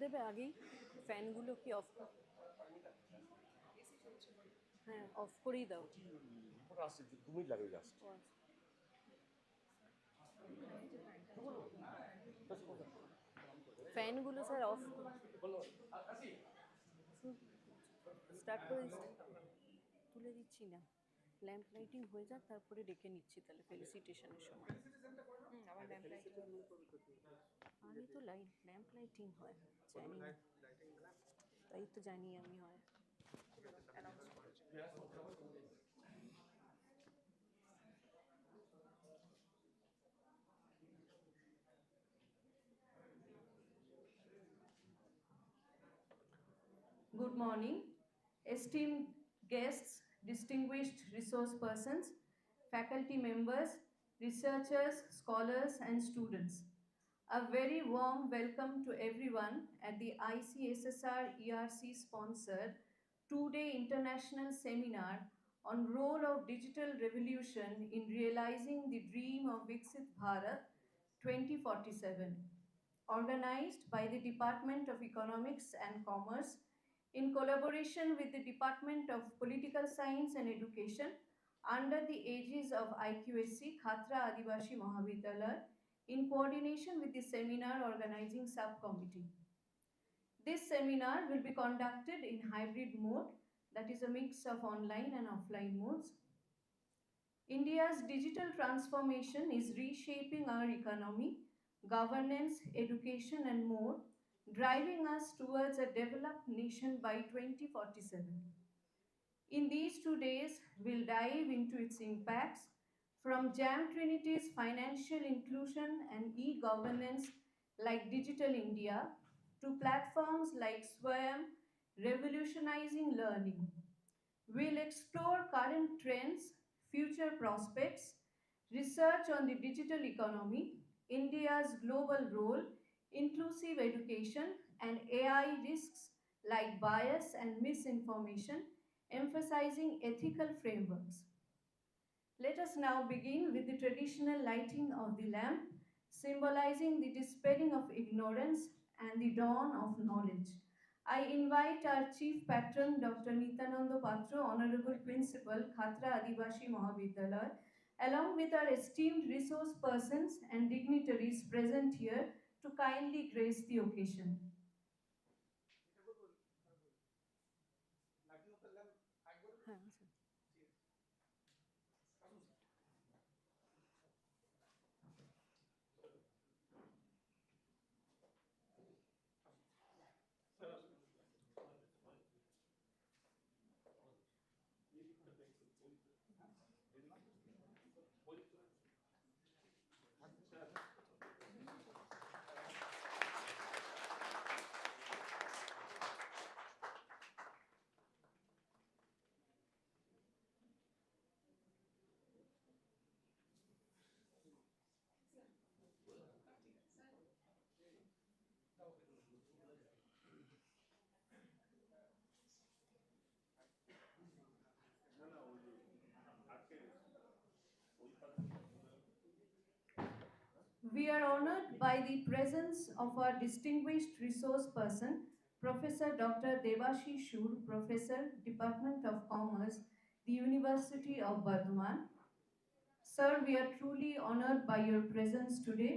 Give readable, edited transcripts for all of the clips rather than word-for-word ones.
দেবে আগেই? ফ্যানগুলো কি অফ? হ্যাঁ, অফ করেই দাও। আসছে 2 মিনিট লাগবে জাস্ট। ফ্যানগুলো স্যার অফ স্টার্ট করে দিচ্ছি, তুলে দিচ্ছি না, ল্যাম্প লাইটিং হয়ে যাক, তারপরে ডেকে নিচ্ছি তাহলে ফেলিসিটেশনের সময়। আবার ল্যাম্প লাইটিং আগে তো ল্যাম্প লাইটিং হয়, জানি না, তাই তো জানি আমি হয়। অ্যানাউন্স করেছে। Good morning, esteemed guests, distinguished resource persons, faculty members, researchers, scholars, and students. A very warm welcome to everyone at the Icssr ERC sponsored two-day international seminar on role of digital revolution in realizing the dream of Viksit Bharat 2047, organized by the Department of Economics and Commerce in collaboration with the Department of Political Science and Education under the aegis of Icssr Khatra Adibashi Mahavidyalaya in coordination with the seminar organizing subcommittee. This seminar will be conducted in hybrid mode, that is a mix of online and offline modes. India's digital transformation is reshaping our economy, governance, education, and more, driving us towards a developed nation by 2047. In these 2 days, we'll dive into its impacts from Jam Trinity's financial inclusion and e-governance like Digital India to platforms like Swayam revolutionizing learning. We'll explore current trends, future prospects, research on the digital economy, India's global role, inclusive education, and AI risks like bias and misinformation, emphasizing ethical frameworks. Let us now begin with the traditional lighting of the lamp, symbolizing the dispelling of ignorance and the dawn of knowledge. I invite our Chief Patron, Dr. Nityananda Patra, Honorable Principal, Khatra Adibashi Mahavidyalaya, along with our esteemed resource persons and dignitaries present here to kindly grace the occasion. হ্যাঁ sir. We are honored by the presence of our distinguished resource person, Professor Dr. Debashi Shur, Professor, Department of Commerce, the University of Bardhaman. Sir, we are truly honored by your presence today.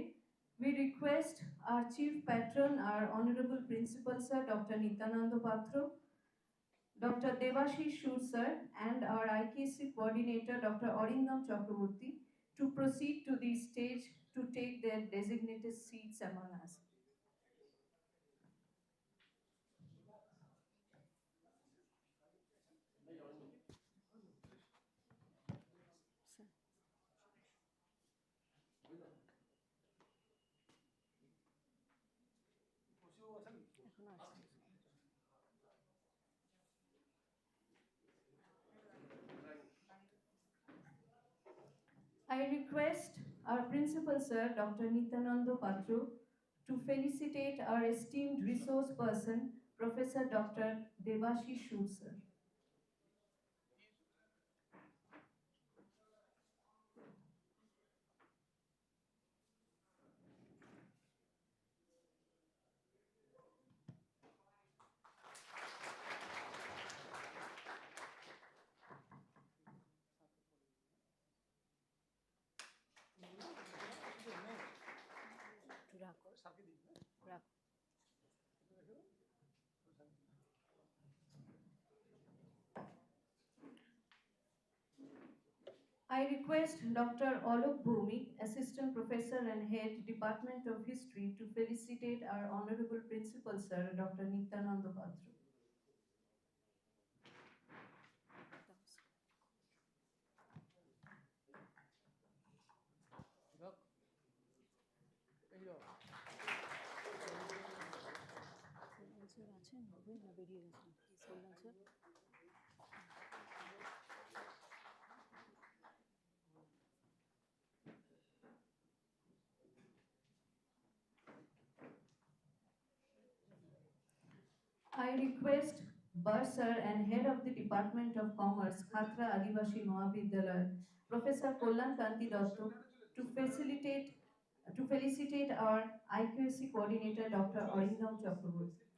We request our Chief Patron, our Honorable Principal Sir, Dr. Nityananda Patra, Dr. Debashi Shur Sir, and our Icssr Coordinator, Dr. Arindam Chakraborty, to proceed to the stage to take their designated seats among us. Sir এখনো আসছে। I request our Principal Sir, Dr. Nityananda Patru, to felicitate our esteemed resource person, Professor Dr. Debashi Shur Sir. I request Dr. Alok Bhumi, Assistant Professor and Head, Department of History, to felicitate our Honorable Principal Sir, Dr. Nityananda Patru. Kalyan sir আছেন হবে না বেরিয়ে গেছেন কল্যাণ sir I request Bursar and Head of the Department of Commerce, Khatra Adivashi Mahavidyalaya, Professor Kollan Kanti Dotto, to felicitate our Icssr coordinator, Dr. Arindam Chakraborty.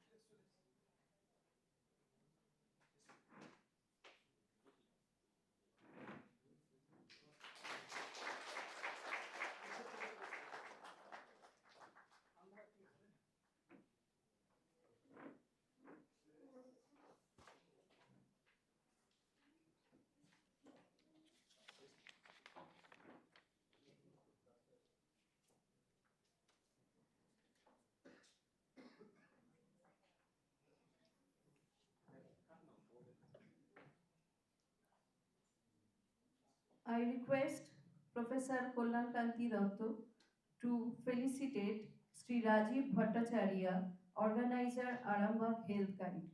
I request Professor Kollan Kanti Dotto to felicitate Sri Rajiv Bhattacharya, organizer Arambagh Health Guide.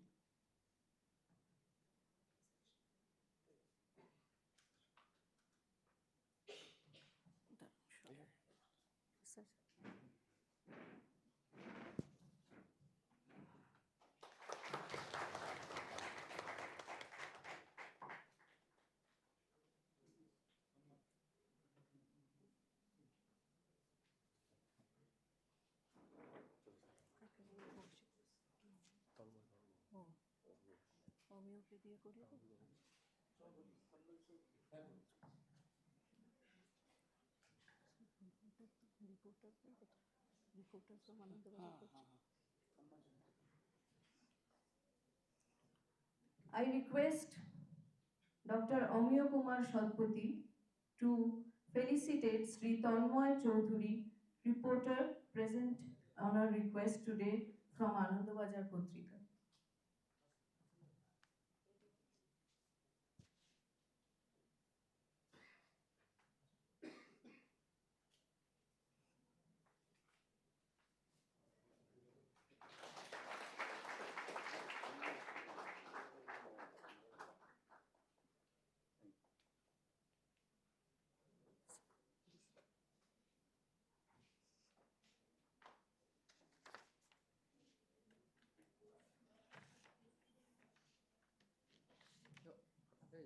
Sir ও অমিয়কে দিয়ে করিয়ে দেবো reporter reporter from Anandabazar করছে I request Dr. Amiyo Kumar Shatpati to felicitate Sri Tanmoy Chaudhuri, reporter present on our request today from Anandabazar Patrika.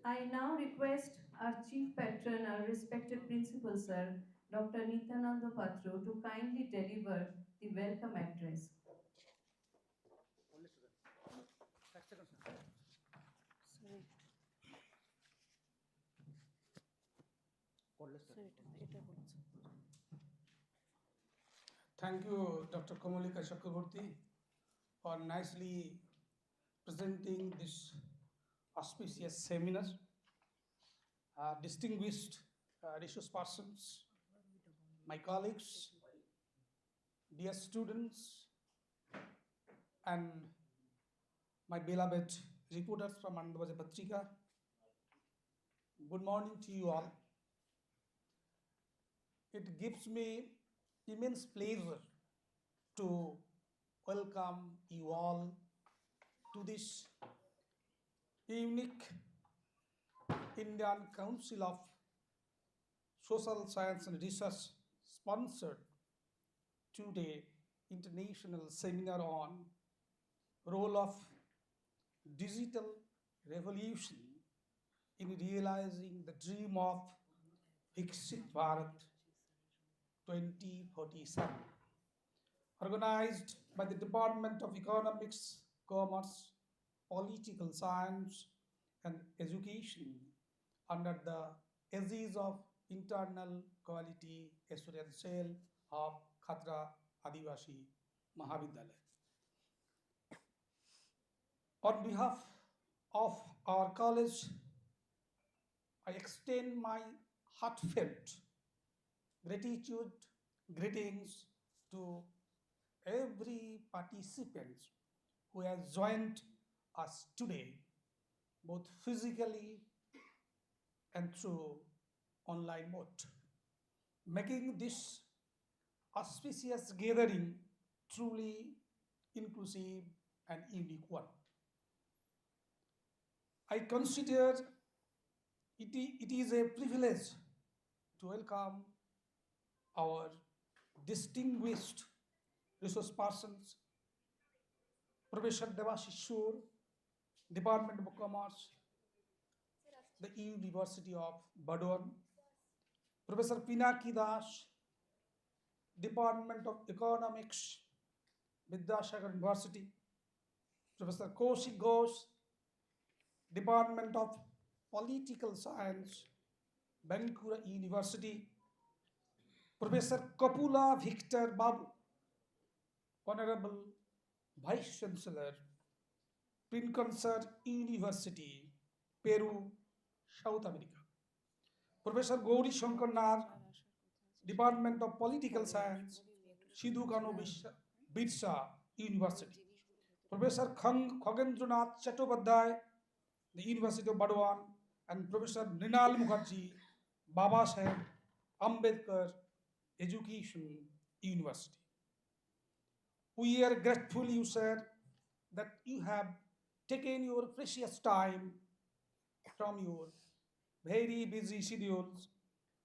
I now request our chief patron, our respected principal sir, Dr. Nityananda Patru, to kindly deliver the welcome address. এটা বলছে Thank you, Dr. Komalika Chakraborty, for nicely presenting this auspicious seminar. Distinguished resource persons, my colleagues, dear students, and my beloved reporters from Anandabazar Patrika, good morning to you all. It gives me immense pleasure to welcome you all to this unique Indian Council of Social Science and Research sponsored two-day international seminar on role of digital revolution in realizing the dream of Icssr Bharat 2047, organized by the Department of Economics, Commerce, Political Science and Education under the aegis of Internal Quality Assurance Cell of Khatra Adivashi Mahavidyalaya. On behalf of our college, I extend my heartfelt gratitude, greetings to every participant who has joined us today, both physically and through online mode, making this auspicious gathering truly inclusive and unique one. I consider it is a privilege to welcome our distinguished resource persons, Professor Devashish, Department of Commerce, the University of Badon, Professor Pinaki Das, Department of Economics, Vidyasagar University, Professor Kaushik Ghosh, Department of Political Science, Bankura University, Professor Kapula Victor Babu, Honorable Vice Chancellor, Prince University, Peru, South America. Professor Gauri Shankar Nar, Department of Political Science, Sidhu Kano Birsa University. Professor Khagendranath Chattopadhyay, the University of Badwan, and Professor Mrinal Mukherjee, Baba Saheb Ambedkar Education University. We are grateful, you sir, that you have taken your precious time from your very busy schedules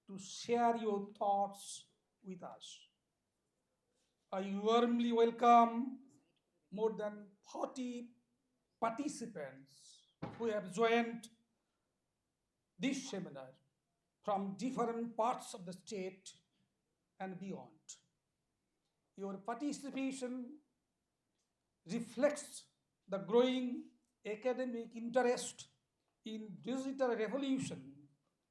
to share your thoughts with us. I warmly welcome more than 40 participants who have joined this seminar from different parts of the state and beyond. Your participation reflects the growing academic interest in digital revolution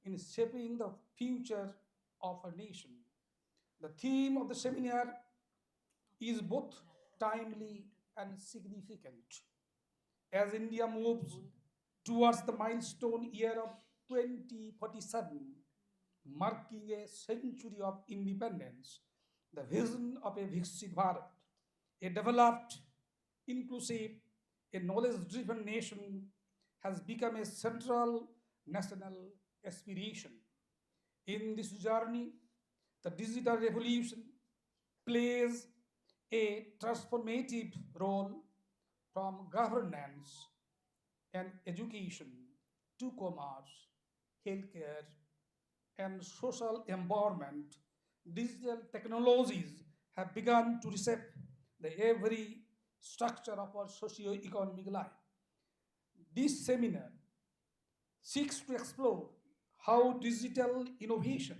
in shaping the future of our nation. The theme of the seminar is both timely and significant as India moves towards the milestone year of 2047, marking a century of independence. The vision of a Viksit Bharat, a developed, inclusive, a knowledge-driven nation, has become a central national aspiration. In this journey, the digital revolution plays a transformative role from governance and education to commerce, healthcare, and social empowerment. Digital technologies have begun to reshape the every structure of our socio-economic life. This seminar seeks to explore how digital innovation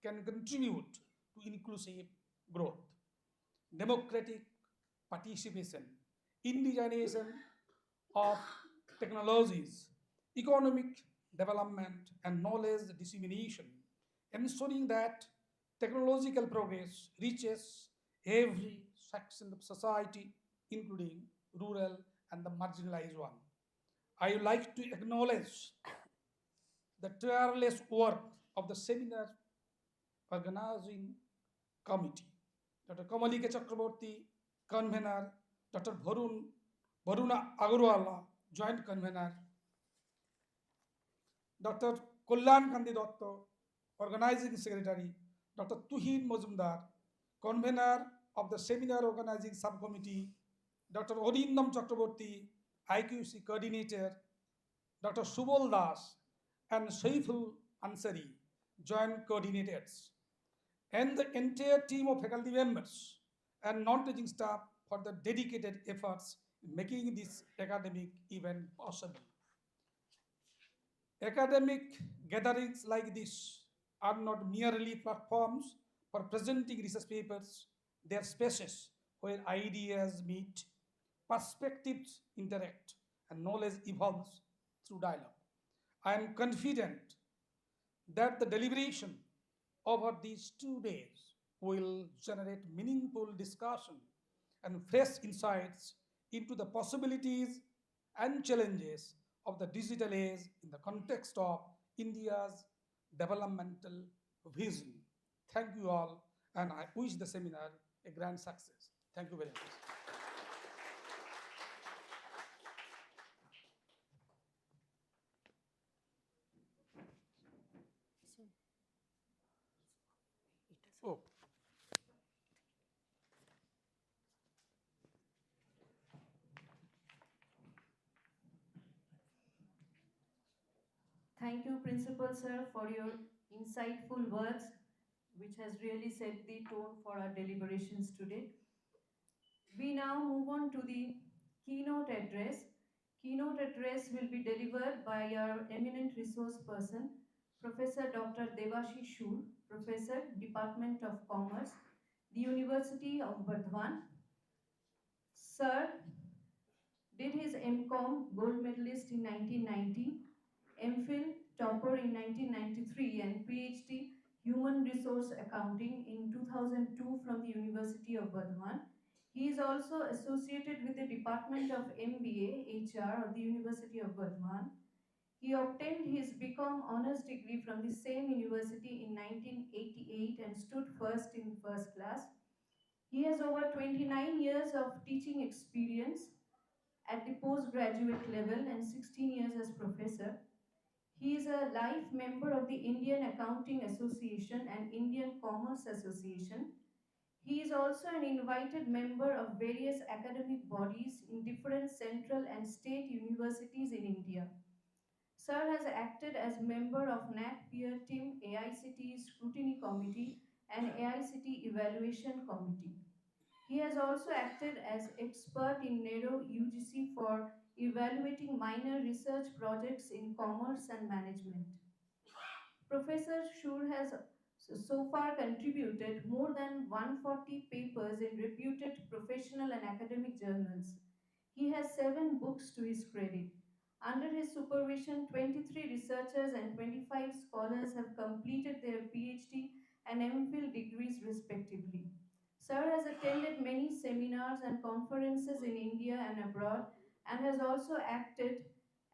can contribute to inclusive growth, democratic participation, indigenization of technologies, economic development, and knowledge dissemination, ensuring that technological progress reaches every section of society, including rural and the marginalized one. I would like to acknowledge the tireless work of the seminar organizing committee. Dr. Kamalika Chakraborty, convener, Dr. Varuna Agarwala, joint convener, Dr. Kullan Kandi Dotto, organizing secretary, Dr. Tuhin Mozumdar, convener of the seminar organizing subcommittee, Dr. Odindam Chakraborty, IQC coordinator, Dr. Subol Das, and Saiful Ansari, joint coordinators, and the entire team of faculty members and non-teaching staff for the dedicated efforts in making this academic event possible. Academic gatherings like this are not merely platforms for presenting research papers, they are spaces where ideas meet, perspectives interact, and knowledge evolves through dialogue. I am confident that the deliberation over these 2 days will generate meaningful discussion and fresh insights into the possibilities and challenges of the digital age in the context of India's developmental vision. Thank you all, and I wish the seminar a grand success. Thank you very much. Oh. Thank you, Principal Sir, for your insightful words, which has really set the tone for our deliberations today. We now move on to the keynote address. Keynote address will be delivered by our eminent resource person, Professor Dr. Devashi Shur, Professor, Department of Commerce, the University of Burdwan. Sir did his MCom gold medalist in 1990, MPhil topper in 1993, and PhD Human Resource Accounting in 2002 from the University of Burdwan. He is also associated with the Department of MBA HR of the University of Burdwan. He obtained his BCom honors degree from the same university in 1988 and stood first in first class. He has over 29 years of teaching experience at the postgraduate level and 16 years as professor. He is a life member of the Indian Accounting Association and Indian Commerce Association. He is also an invited member of various academic bodies in different central and state universities in India. Sir has acted as member of NAC Peer Team, AICTE Scrutiny Committee, and AICTE Evaluation Committee. He has also acted as expert in NERO UGC for evaluating minor research projects in commerce and management. Professor Shur has so far contributed more than 140 papers in reputed professional and academic journals. He has 7 books to his credit. Under his supervision, 23 researchers and 25 scholars have completed their PhD and MPhil degrees respectively. Sir has attended many seminars and conferences in India and abroad and has also acted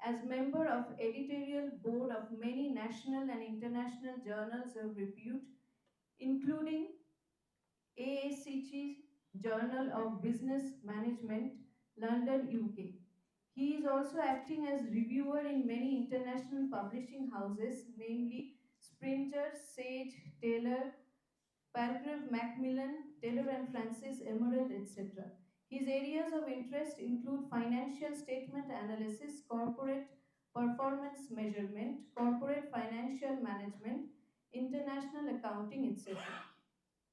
as member of editorial board of many national and international journals of repute, including AACG Journal of Business Management, London, UK. He is also acting as reviewer in many international publishing houses, namely Springer, Sage, Taylor, Palgrave Macmillan, Taylor and Francis, Emerald, etc. His areas of interest include financial statement analysis, corporate performance measurement, corporate financial management, international accounting, etc.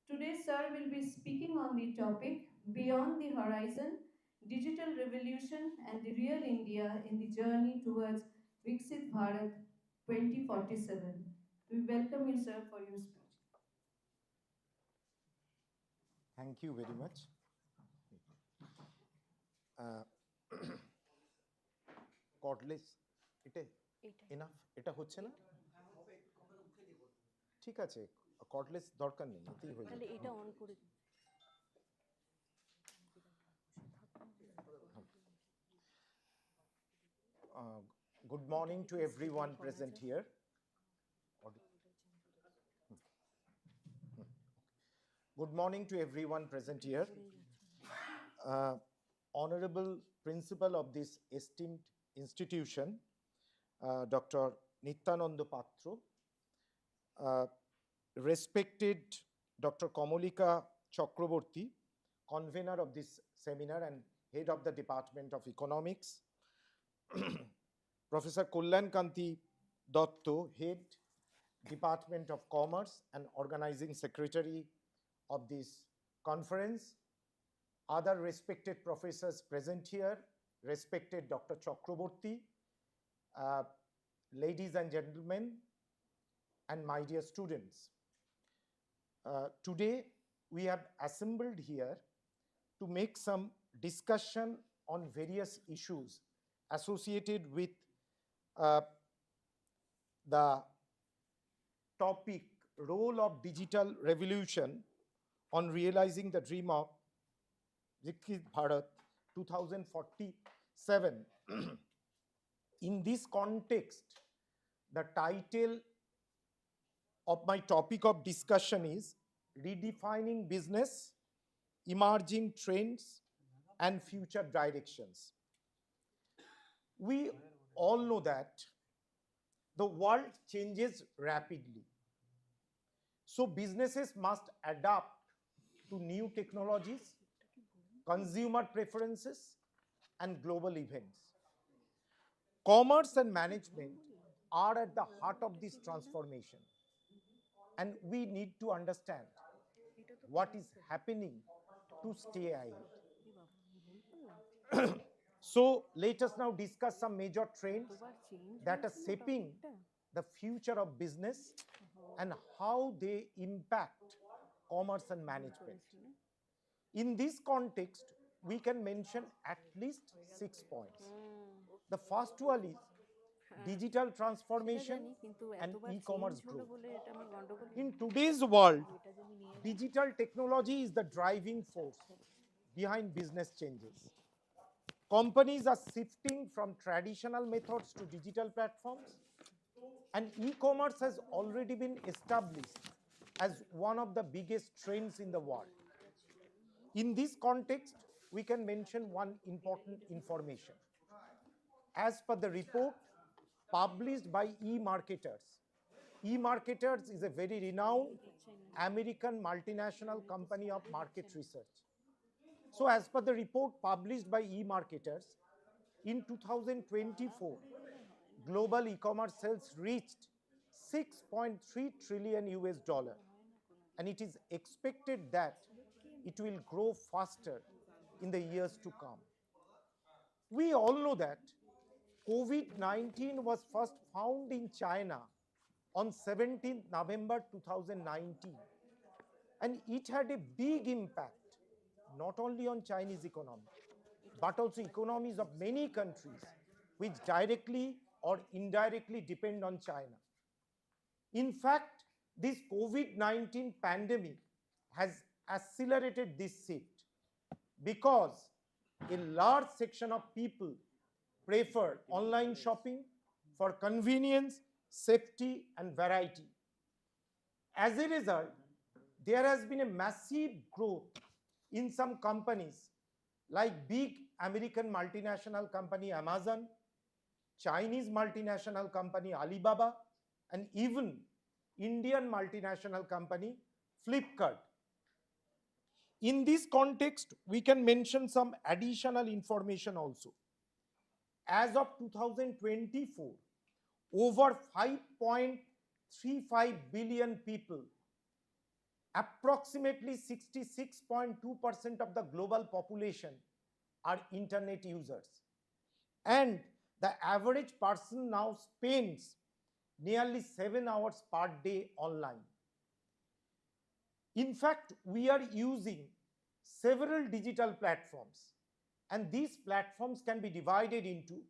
Today, Sir will be speaking on the topic Beyond the Horizon, Digital Revolution and the Real India in the Journey Towards Viksit Bharat 2047. We welcome you, Sir, for your speech. Thank you very much. Cordless, এটা enough? এটা হচ্ছে না? ঠিক আছে, cordless দরকার নেই, এতেই হয়ে তাহলে যাবে। এটা অন করে দিন। Good morning to everyone present here. Good morning to everyone present here. Honorable Principal of this esteemed institution, Dr. Nityananda Patro, respected Dr. Kamalika Chakraborty, convener of this seminar and head of the Department of Economics, Professor Kullan Kanti Dotto, head Department of Commerce and organizing secretary of this conference, other respected professors present here, respected Dr. Chakraborty, ladies and gentlemen, and my dear students. Today, we have assembled here to make some discussion on various issues associated with the topic, role of digital revolution on realizing the dream of Viksit Bharat 2047. In this context, the title of my topic of discussion is redefining business, emerging trends, and future directions. We all know that the world changes rapidly. So businesses must adapt to new technologies, consumer preferences, and global events. Commerce and management are at the heart of this transformation. And we need to understand what is happening to stay ahead. So let us now discuss some major trends that are shaping the future of business and how they impact commerce and management. In this context, we can mention at least 6 points. The first one is digital transformation and e-commerce growth. In today's world, digital technology is the driving force behind business changes. Companies are shifting from traditional methods to digital platforms, and e-commerce has already been established as one of the biggest trends in the world. In this context, we can mention one important information. As per the report published by eMarketers, eMarketers is a very renowned American multinational company of market research. So as per the report published by eMarketers, in 2024, global e-commerce sales reached 6.3 trillion US dollar, and it is expected that it will grow faster in the years to come. We all know that COVID-19 was first found in China on 17th November 2019, and it had a big impact not only on Chinese economy, but also economies of many countries which directly or indirectly depend on China. In fact, this COVID-19 pandemic has accelerated this shift because a large section of people prefer online shopping for convenience, safety, and variety. As a result, there has been a massive growth in some companies like big American multinational company Amazon, Chinese multinational company Alibaba, and even Indian multinational company Flipkart. In this context, we can mention some additional information also. As of 2024, over 5.35 billion people, approximately 66.2% of the global population, are internet users. And the average person now spends nearly 7 hours per day online. In fact, we are using several digital platforms, and these platforms can be divided into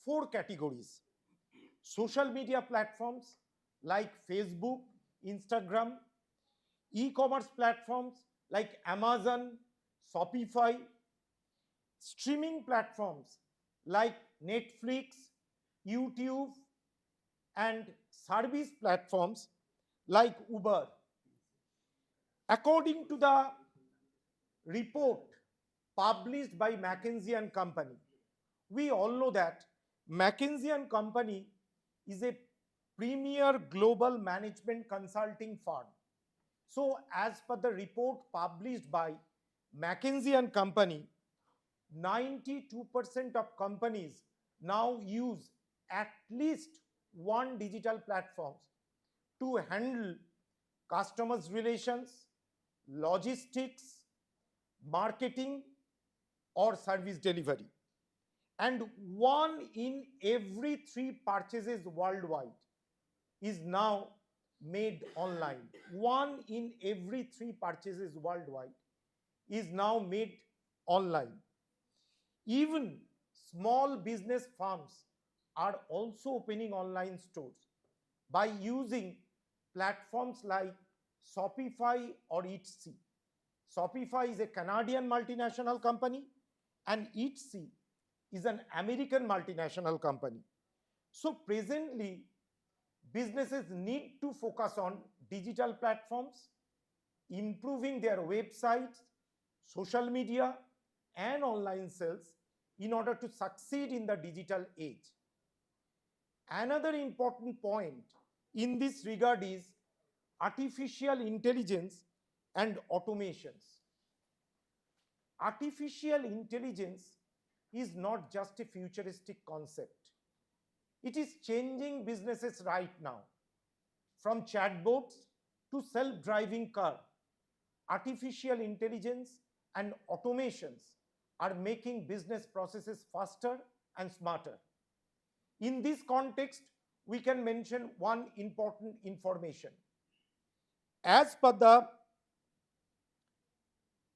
4 categories. Social media platforms like Facebook, Instagram, e-commerce platforms like Amazon, Shopify, streaming platforms like Netflix, YouTube, and service platforms like Uber. According to the report published by McKinsey and Company, we all know that McKinsey and Company is a premier global management consulting firm. So as per the report published by McKinsey and Company, 92% of companies now use at least one digital platform to handle customers' relations, logistics, marketing, or service delivery. And 1 in every 3 purchases worldwide is now made online. 1 in every 3 purchases worldwide is now made online. Even small business firms are also opening online stores by using platforms like Shopify or Icssr. Shopify is a Canadian multinational company, and Icssr is an American multinational company. So presently, businesses need to focus on digital platforms, improving their websites, social media, and online sales in order to succeed in the digital age. Another important point in this regard is artificial intelligence and automations. Artificial intelligence is not just a futuristic concept. It is changing businesses right now. From chatbots to self-driving car, artificial intelligence and automations are making business processes faster and smarter. In this context, we can mention one important information. As per the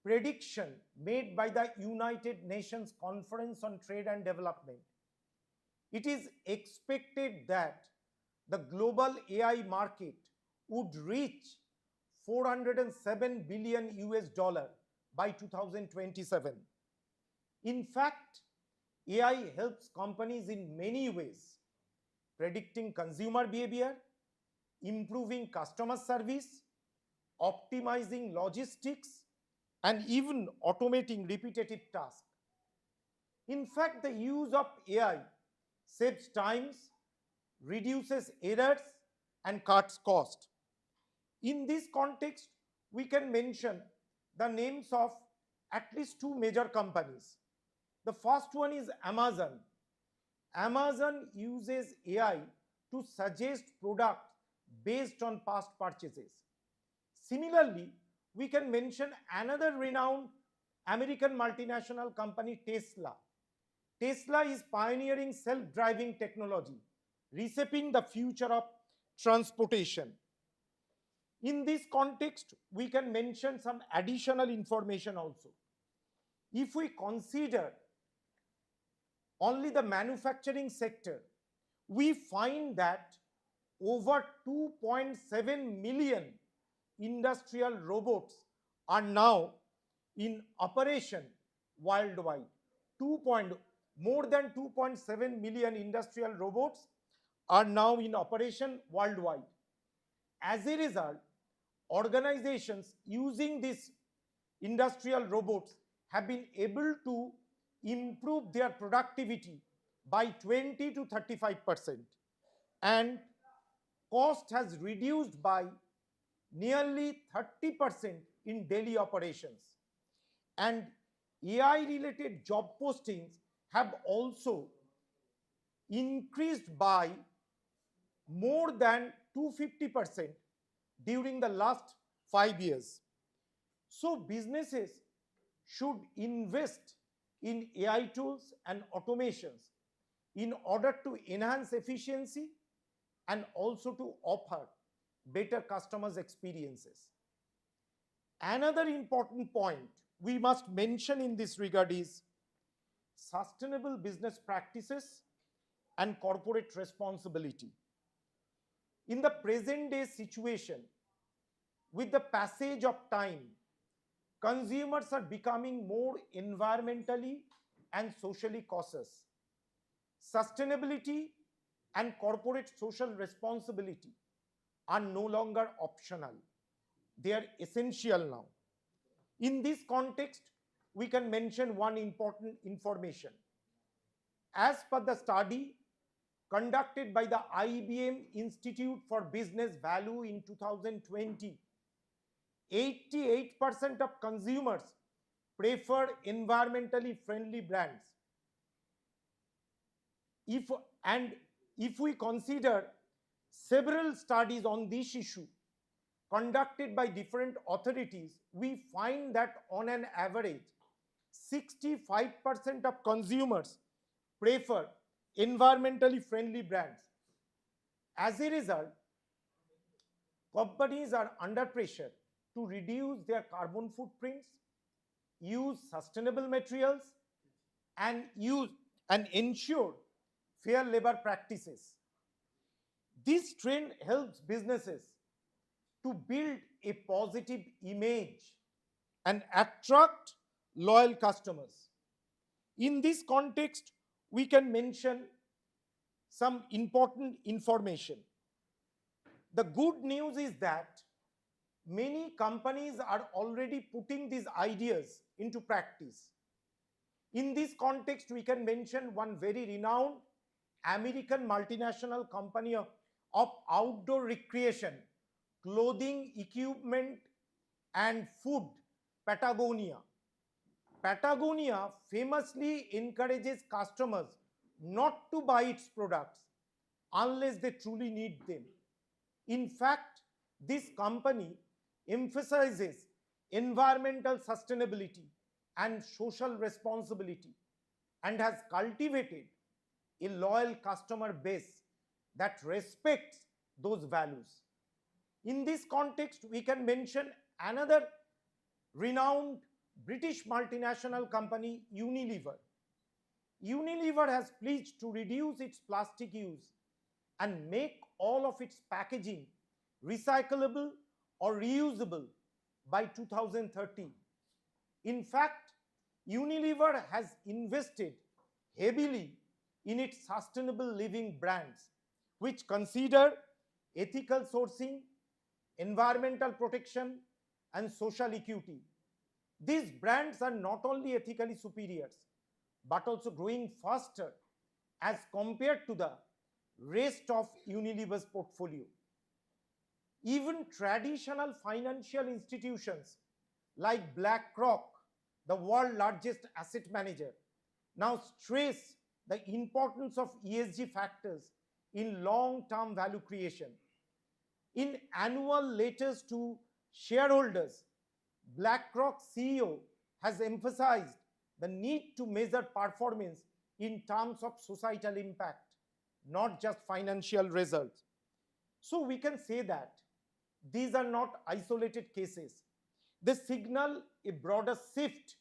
prediction made by the United Nations Conference on Trade and Development, it is expected that the global AI market would reach 407 billion US dollar by 2027. In fact, AI helps companies in many ways, predicting consumer behavior, improving customer service, optimizing logistics, and even automating repetitive tasks. In fact, the use of AI saves times, reduces errors, and cuts cost. In this context, we can mention the names of at least two major companies. The first one is Amazon. Amazon uses AI to suggest products based on past purchases. Similarly, we can mention another renowned American multinational company, Tesla. Tesla is pioneering self-driving technology, reshaping the future of transportation. In this context, we can mention some additional information also. If we consider only the manufacturing sector, we find that over 2.7 million industrial robots are now in operation worldwide. More than 2.7 million industrial robots are now in operation worldwide. As a result, organizations using these industrial robots have been able to improve their productivity by 20 to 35%, and cost has reduced by nearly 30% in daily operations. And AI related job postings have also increased by more than 250% during the last 5 years. So businesses should invest in AI tools and automations in order to enhance efficiency and also to offer better customers' experiences. Another important point we must mention in this regard is sustainable business practices and corporate responsibility. In the present day situation, with the passage of time, consumers are becoming more environmentally and socially cautious. Sustainability and corporate social responsibility are no longer optional. They are essential now. In this context, we can mention one important information. As per the study conducted by the IBM Institute for Business Value in 2020, 88% of consumers prefer environmentally friendly brands. If we consider several studies on this issue conducted by different authorities, we find that on an average, 65% of consumers prefer environmentally friendly brands. As a result, companies are under pressure to reduce their carbon footprints, use sustainable materials, and ensure fair labor practices. This trend helps businesses to build a positive image and attract loyal customers. In this context, we can mention some important information. The good news is that many companies are already putting these ideas into practice. In this context, we can mention one very renowned American multinational company of outdoor recreation, clothing, equipment, and food, Patagonia. Patagonia famously encourages customers not to buy its products unless they truly need them. In fact, this company emphasizes environmental sustainability and social responsibility and has cultivated a loyal customer base that respects those values. In this context, we can mention another renowned British multinational company, Unilever. Unilever has pledged to reduce its plastic use and make all of its packaging recyclable or reusable by 2030. In fact, Unilever has invested heavily in its sustainable living brands, which consider ethical sourcing, environmental protection, and social equity. These brands are not only ethically superior, but also growing faster as compared to the rest of Unilever's portfolio. Even traditional financial institutions like BlackRock, the world's largest asset manager, now stress the importance of ESG factors in long-term value creation. In annual letters to shareholders, BlackRock CEO has emphasized the need to measure performance in terms of societal impact, not just financial results. So we can say that these are not isolated cases. They signal a broader shift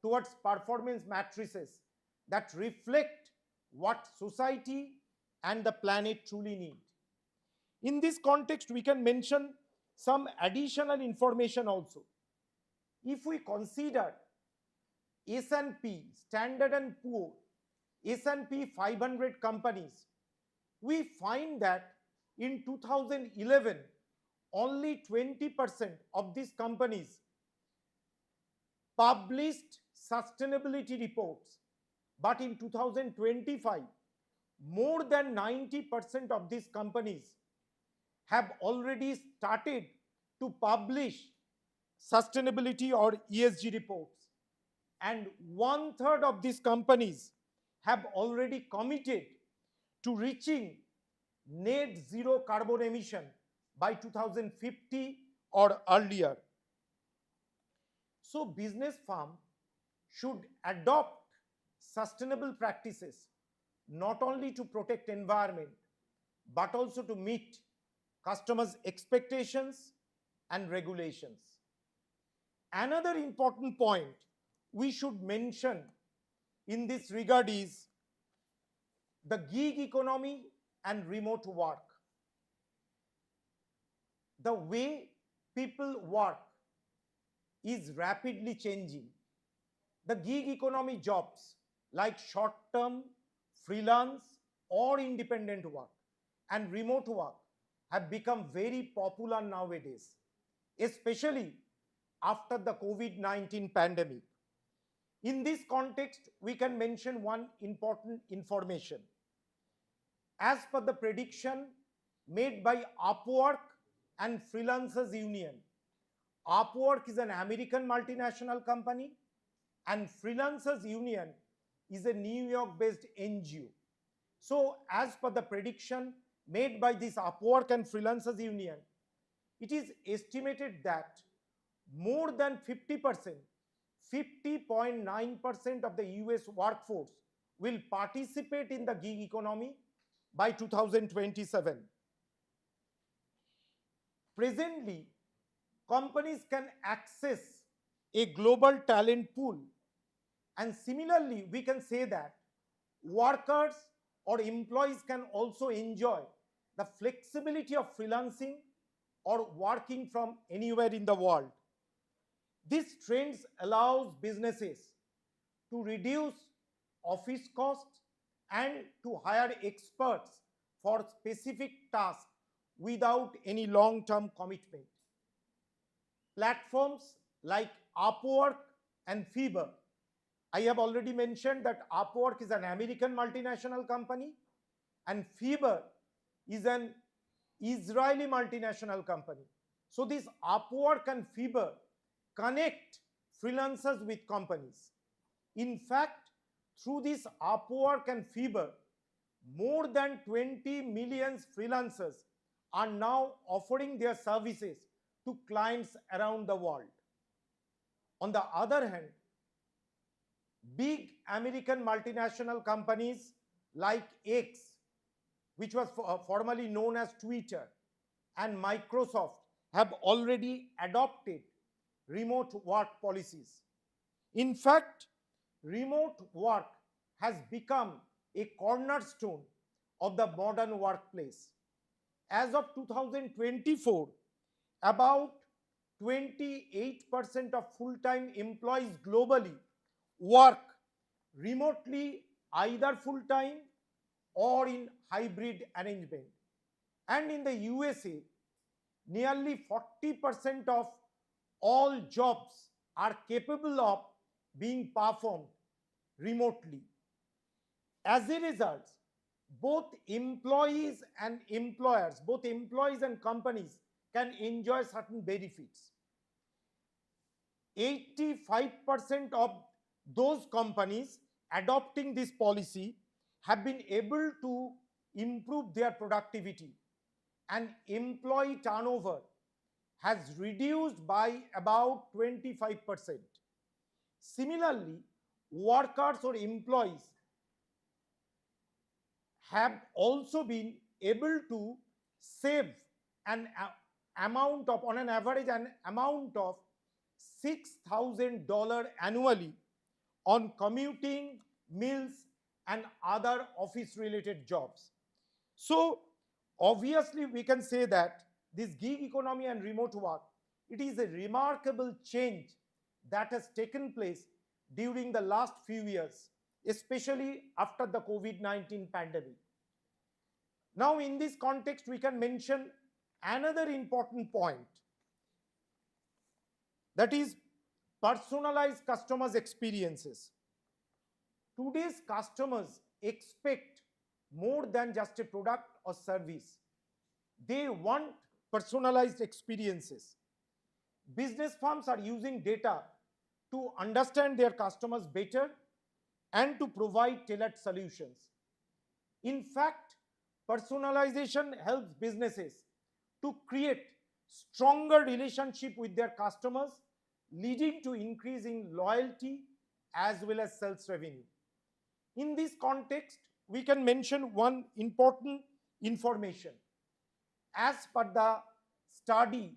towards performance matrices that reflect what society and the planet truly need. In this context, we can mention some additional information also. If we consider S&P, Standard & Poor, S&P 500 companies, we find that in 2011, only 20% of these companies published sustainability reports. But in 2025, more than 90% of these companies have already started to publish sustainability or ESG reports. And 1/3 of these companies have already committed to reaching net zero carbon emission by 2050 or earlier. So business firm should adopt sustainable practices not only to protect environment but also to meet customers' expectations and regulations. Another important point we should mention in this regard is the gig economy and remote work. The way people work is rapidly changing. The gig economy jobs like short-term, freelance or independent work and remote work have become very popular nowadays, especially after the COVID-19 pandemic. In this context, we can mention one important information. As per the prediction made by Upwork and Freelancers Union, Upwork is an American multinational company and Freelancers Union is a New York-based NGO. So as per the prediction made by this Upwork and Freelancers Union, it is estimated that more than 50%, 50.9% of the US workforce will participate in the gig economy by 2027. Presently, companies can access a global talent pool, and similarly, we can say that workers or employees can also enjoy the flexibility of freelancing or working from anywhere in the world. This trends allows businesses to reduce office costs and to hire experts for specific tasks without any long-term commitment. Platforms like Upwork and Fiverr. I have already mentioned that Upwork is an American multinational company and Fiverr is an Israeli multinational company. So this Upwork and Fiverr connect freelancers with companies. In fact, through this Upwork and Fiverr, more than 20 million freelancers are now offering their services to clients around the world. On the other hand, big American multinational companies like X, which was formerly known as Twitter, and Microsoft have already adopted remote work policies. In fact, remote work has become a cornerstone of the modern workplace. As of 2024, about 28% of full-time employees globally work remotely, either full-time or in hybrid arrangement. And in the USA, nearly 40% of all jobs are capable of being performed remotely. As a result, both employees and employers, both employees and companies can enjoy certain benefits. 85% of those companies adopting this policy have been able to improve their productivity, and employee turnover has reduced by about 25%. Similarly, workers or employees have also been able to save an amount of, on an average, an amount of $6,000 annually on commuting, meals, and other office-related jobs. So, obviously, we can say that this gig economy and remote work, it is a remarkable change that has taken place during the last few years, especially after the COVID-19 pandemic. Now, in this context, we can mention another important point, that is personalized customers' experiences. Today's customers expect more than just a product or service. They want personalized experiences. Business firms are using data to understand their customers better and to provide tailored solutions. In fact, personalization helps businesses to create stronger relationship with their customers, leading to increasing loyalty as well as sales revenue. In this context, we can mention one important information. As per the study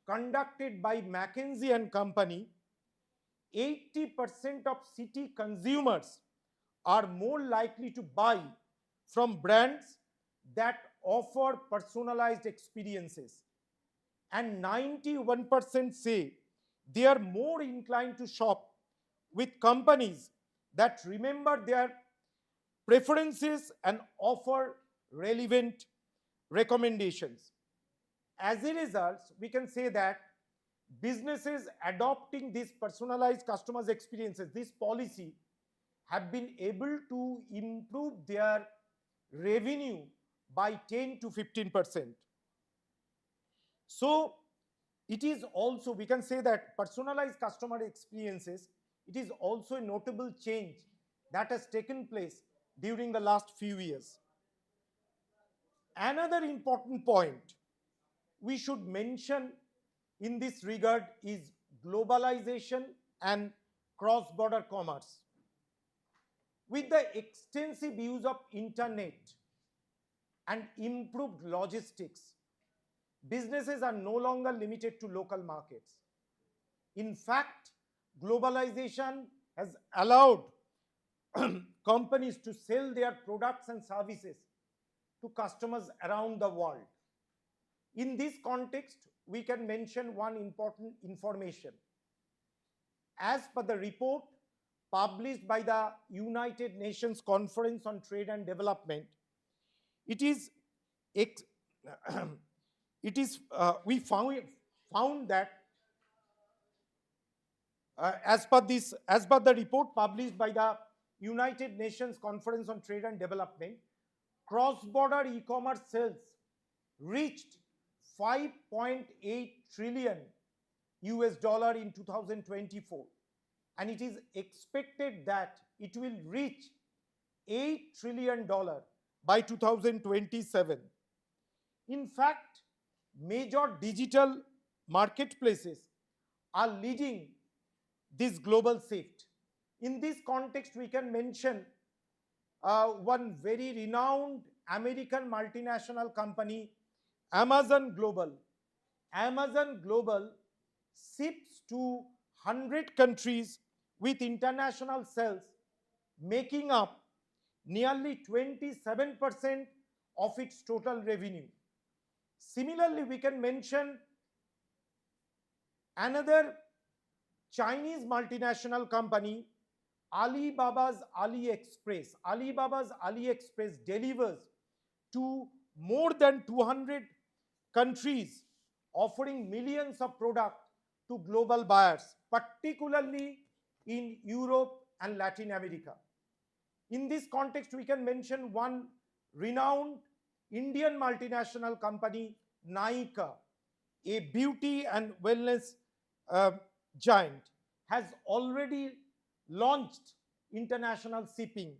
conducted by McKinsey and Company, 80% of city consumers are more likely to buy from brands that offer personalized experiences, and 91% say they are more inclined to shop with companies that remember their preferences and offer relevant recommendations. As a result, we can say that businesses adopting these personalized customers' experiences, this policy, have been able to improve their revenue by 10 to 15%. So it is also, we can say that personalized customer experiences, it is also a notable change that has taken place during the last few years. Another important point we should mention in this regard is globalization and cross-border commerce. With the extensive use of internet and improved logistics, businesses are no longer limited to local markets. In fact, globalization has allowed companies to sell their products and services to customers around the world. In this context, we can mention one important information. As per the report published by the United Nations Conference on Trade and Development, it is it is we found that as per the report published by the United Nations Conference on Trade and Development, cross-border e-commerce sales reached 5.8 trillion US dollar in 2024, and it is expected that it will reach $8 trillion by 2027. In fact, major digital marketplaces are leading this global shift. In this context, we can mention one very renowned American multinational company, Amazon Global. Amazon Global ships to 100 countries with international sales, making up nearly 27% of its total revenue. Similarly, we can mention another Chinese multinational company, Alibaba's AliExpress. Alibaba's AliExpress delivers to more than 200 countries, offering millions of products to global buyers, particularly in Europe and Latin America. In this context, we can mention one renowned Indian multinational company, Nykaa, a beauty and wellness giant, has already launched international shipping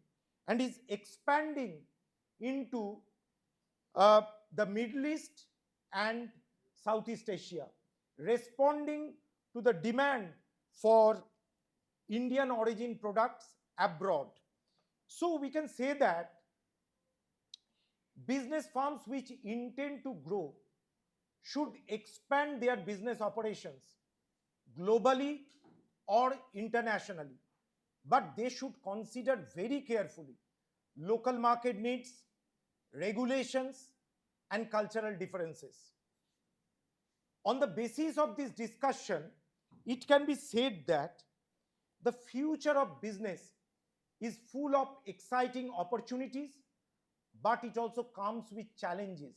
and is expanding into the Middle East and Southeast Asia, responding to the demand for Indian origin products abroad. So we can say that business firms which intend to grow should expand their business operations globally or internationally, but they should consider very carefully local market needs, regulations, and cultural differences. On the basis of this discussion, it can be said that the future of business is full of exciting opportunities, but it also comes with challenges.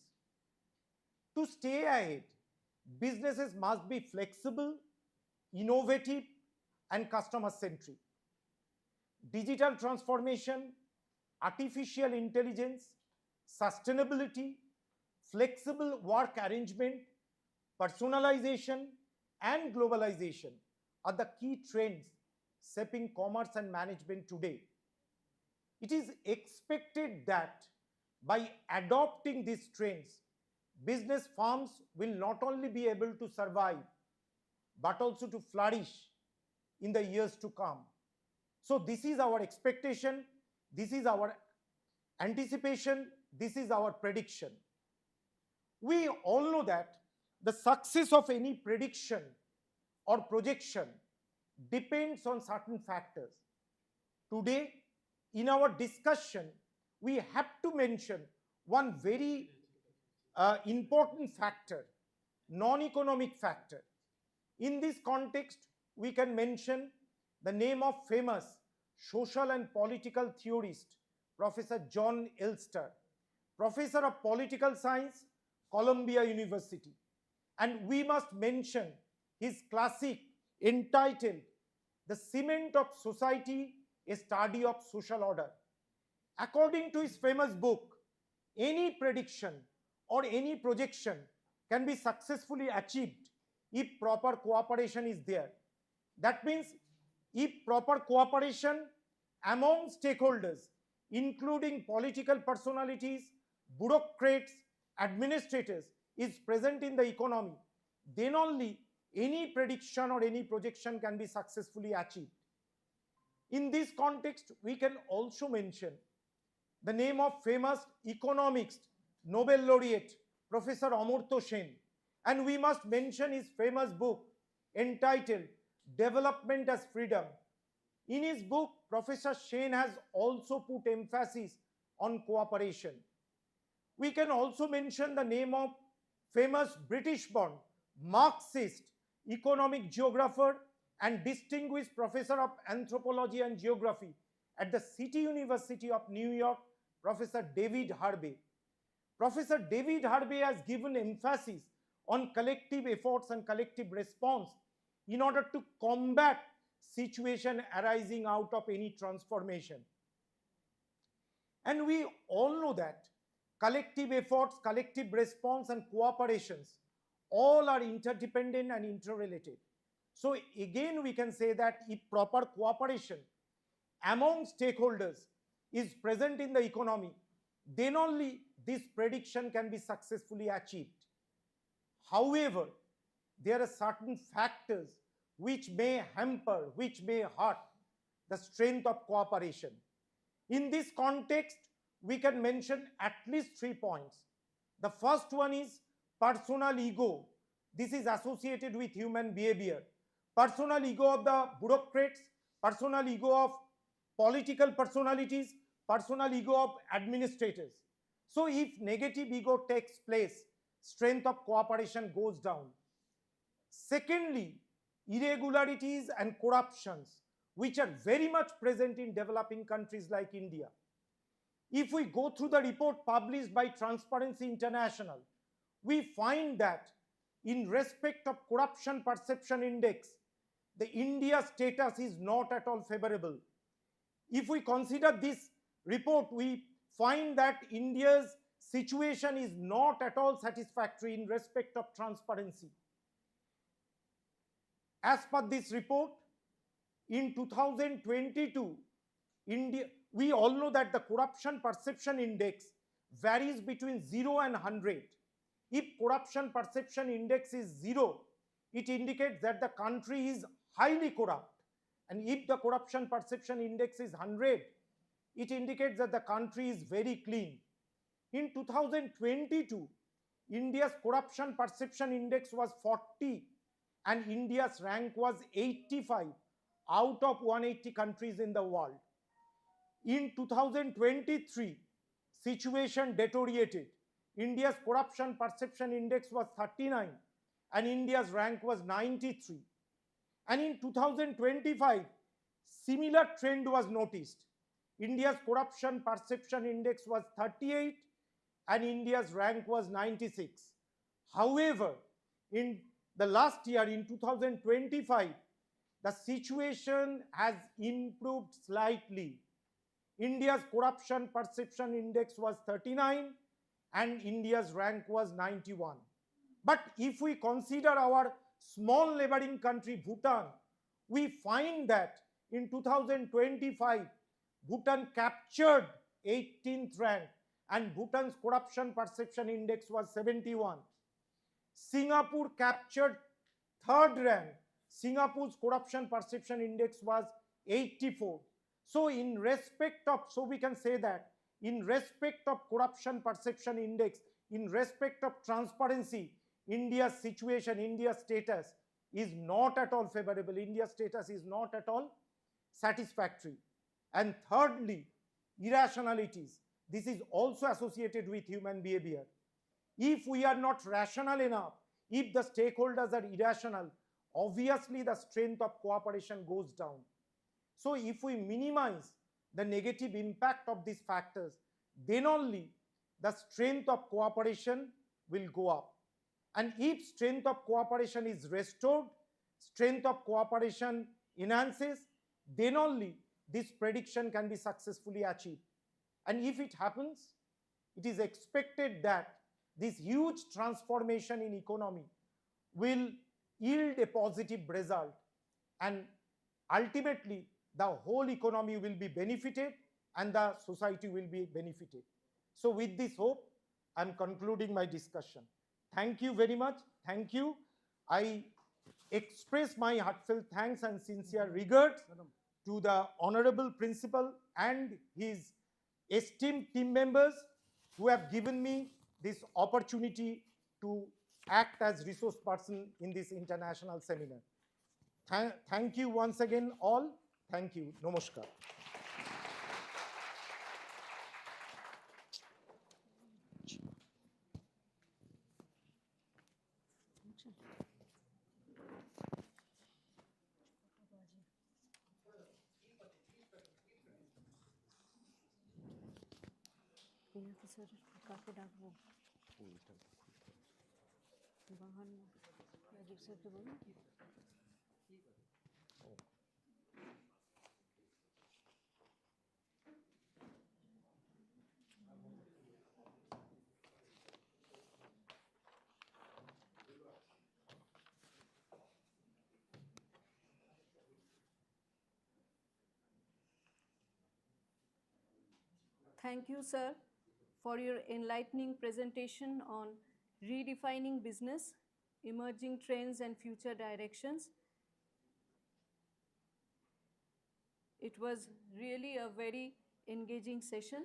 To stay ahead, businesses must be flexible, innovative, and customer-centric. Digital transformation, artificial intelligence, sustainability, flexible work arrangement, personalization, and globalization are the key trends shaping commerce and management today. It is expected that by adopting these trends, business firms will not only be able to survive, but also to flourish in the years to come. So this is our expectation, this is our anticipation, this is our prediction. We all know that the success of any prediction or projection depends on certain factors. Today, in our discussion, we have to mention one very important factor, non-economic factor. In this context, we can mention the name of famous social and political theorist, Professor John Icssr, Professor of Political Science, Columbia University. And we must mention his classic entitled The Cement of Society, a Study of Social Order. According to his famous book, any prediction or any projection can be successfully achieved if proper cooperation is there. That means if proper cooperation among stakeholders, including political personalities, bureaucrats, administrators, is present in the economy, then only any prediction or any projection can be successfully achieved. In this context, we can also mention the name of famous economist, Nobel laureate, Professor Amartya Sen, and we must mention his famous book entitled Development as Freedom. In his book, Professor Sen has also put emphasis on cooperation. We can also mention the name of famous British-born Marxist economic geographer and distinguished professor of anthropology and geography at the City University of New York, Professor David Harvey. Professor David Harvey has given emphasis on collective efforts and collective response in order to combat situation arising out of any transformation. And we all know that collective efforts, collective response and cooperations all are interdependent and interrelated. So again we can say that if proper cooperation among stakeholders is present in the economy, then only this prediction can be successfully achieved. However, there are certain factors which may hamper, which may hurt the strength of cooperation. In this context, we can mention at least 3 points. The first one is personal ego. This is associated with human behavior. Personal ego of the bureaucrats, personal ego of political personalities, personal ego of administrators. So if negative ego takes place, strength of cooperation goes down. Secondly, irregularities and corruptions, which are very much present in developing countries like India. If we go through the report published by Transparency International, we find that in respect of corruption perception index, the India status is not at all favorable. If we consider this report, we find that India's situation is not at all satisfactory in respect of transparency. As per this report, in 2022, we all know that the corruption perception index varies between 0 and 100. If corruption perception index is 0, it indicates that the country is highly corrupt. And if the corruption perception index is 100, it indicates that the country is very clean. In 2022, India's corruption perception index was 40 and India's rank was 85 out of 180 countries in the world. In 2023, situation deteriorated. India's corruption perception index was 39 and India's rank was 93. And in 2025, similar trend was noticed. India's corruption perception index was 38 and India's rank was 96. However, in the last year, in 2025, the situation has improved slightly. India's corruption perception index was 39 and India's rank was 91. But if we consider our small neighboring country Bhutan, we find that in 2025, Bhutan captured 18th rank and Bhutan's corruption perception index was 71. Singapore captured 3rd rank. Singapore's corruption perception index was 84. So in respect of, so we can say that in respect of corruption perception index, in respect of transparency, India's situation, India's status is not at all favorable. India's status is not at all satisfactory. And thirdly, irrationalities. This is also associated with human behavior. If we are not rational enough, if the stakeholders are irrational, obviously the strength of cooperation goes down. So if we minimize the negative impact of these factors, then only the strength of cooperation will go up. And if strength of cooperation is restored, strength of cooperation enhances, then only this prediction can be successfully achieved. And if it happens, it is expected that this huge transformation in economy will yield a positive result, and ultimately the whole economy will be benefited and the society will be benefited. So with this hope, I am concluding my discussion. Thank you very much. Thank you. I express my heartfelt thanks and sincere regards to the Honorable Principal and his esteemed team members who have given me this opportunity to act as resource person in this international seminar. Thank you once again all. Thank you. Namaskar. Sir কাকে ডাকবো? রাজীব স্যারকে বলুন। Thank you, sir, for your enlightening presentation on redefining business, emerging trends and future directions. It was really a very engaging session.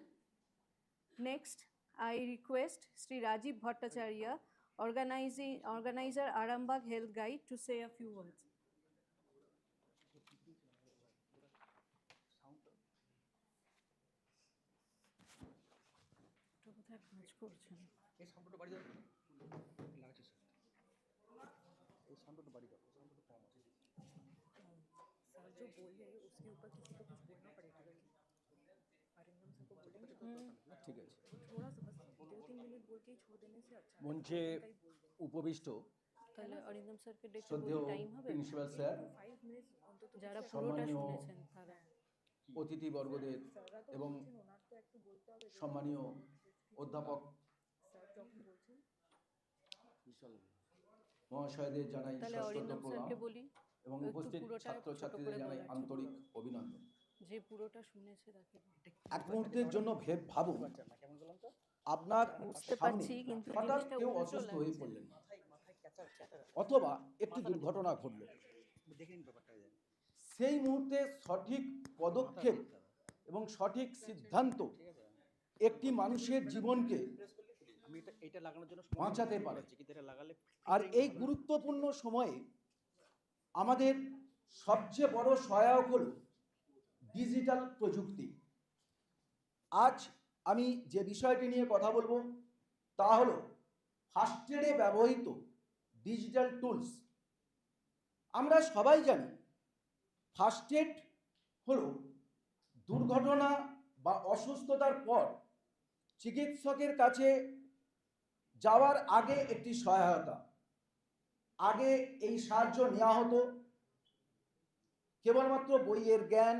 Next, I request Sri Rajiv Bhattacharya, organizer Arambagh Health Guide, to say a few words. এই সাউন্ডটা বাড়ি দাও, লাগছে sir, এই সাউন্ডটা বাড়ি দাও, সাউন্ডটা কম আছে। सर जो बोले उसके ऊपर किसी को कुछ बोलना पड़ेगा कि अरिंदम सर को बोलेंगे ঠিক আছে। थोड़ा सा बस 2-3 मिनट बोल के ही छोड़ देने से अच्छा है। মঞ্চে कहीं बोल देंगे উপবিষ্ট তাহলে অরিন্দম স্যারকে ডেকে শ্রদ্ধেয় বলি টাইম হবে? প্রিন্সিপাল স্যার, 5 মিনিট অন্তত যারা পুরোটা সম্মানীয় শুনেছেন তারা। অতিথিবর্গদের স্যাররা তো এবং বলছেন ওনার তো একটু বলতে হবে যে সম্মানীয় অধ্যাপক স্যার যখন বলছেন মহাশয়দের জানাই তাহলে সশ্রদ্ধ অরিন্দম স্যারকে প্রণাম বলি এবং একটু উপস্থিত পুরোটা ছোট ছাত্রছাত্রীদের করে জানাই বলার। আন্তরিক অভিনন্দন। যে পুরোটা শুনেছে তাকে বলি। এক মুহূর্তের জন্য ভাবুন, আপনার বুঝতে সামনে পারছি, কিন্তু হঠাৎ জিনিসটা কেউ উল্টো অসুস্থ হয়ে লাগছে। পড়লেন, অথবা একটি দুর্ঘটনা ঘটল, সেই মুহূর্তে সঠিক পদক্ষেপ এবং সঠিক সিদ্ধান্ত একটি মানুষের জীবনকে বাঁচাতে পারে। আর এই গুরুত্বপূর্ণ সময়ে আমাদের সবচেয়ে বড় সহায়ক হল ডিজিটাল প্রযুক্তি। আজ আমি যে বিষয়টি নিয়ে কথা বলবো তা হল ফার্স্ট এডে ব্যবহৃত ডিজিটাল টুলস। আমরা সবাই জানি ফার্স্ট এড হল দুর্ঘটনা বা অসুস্থতার পর চিকিৎসকের কাছে যাওয়ার আগে একটি সহায়তা। আগে এই সাহায্য নেওয়া হতো কেবলমাত্র বইয়ের জ্ঞান,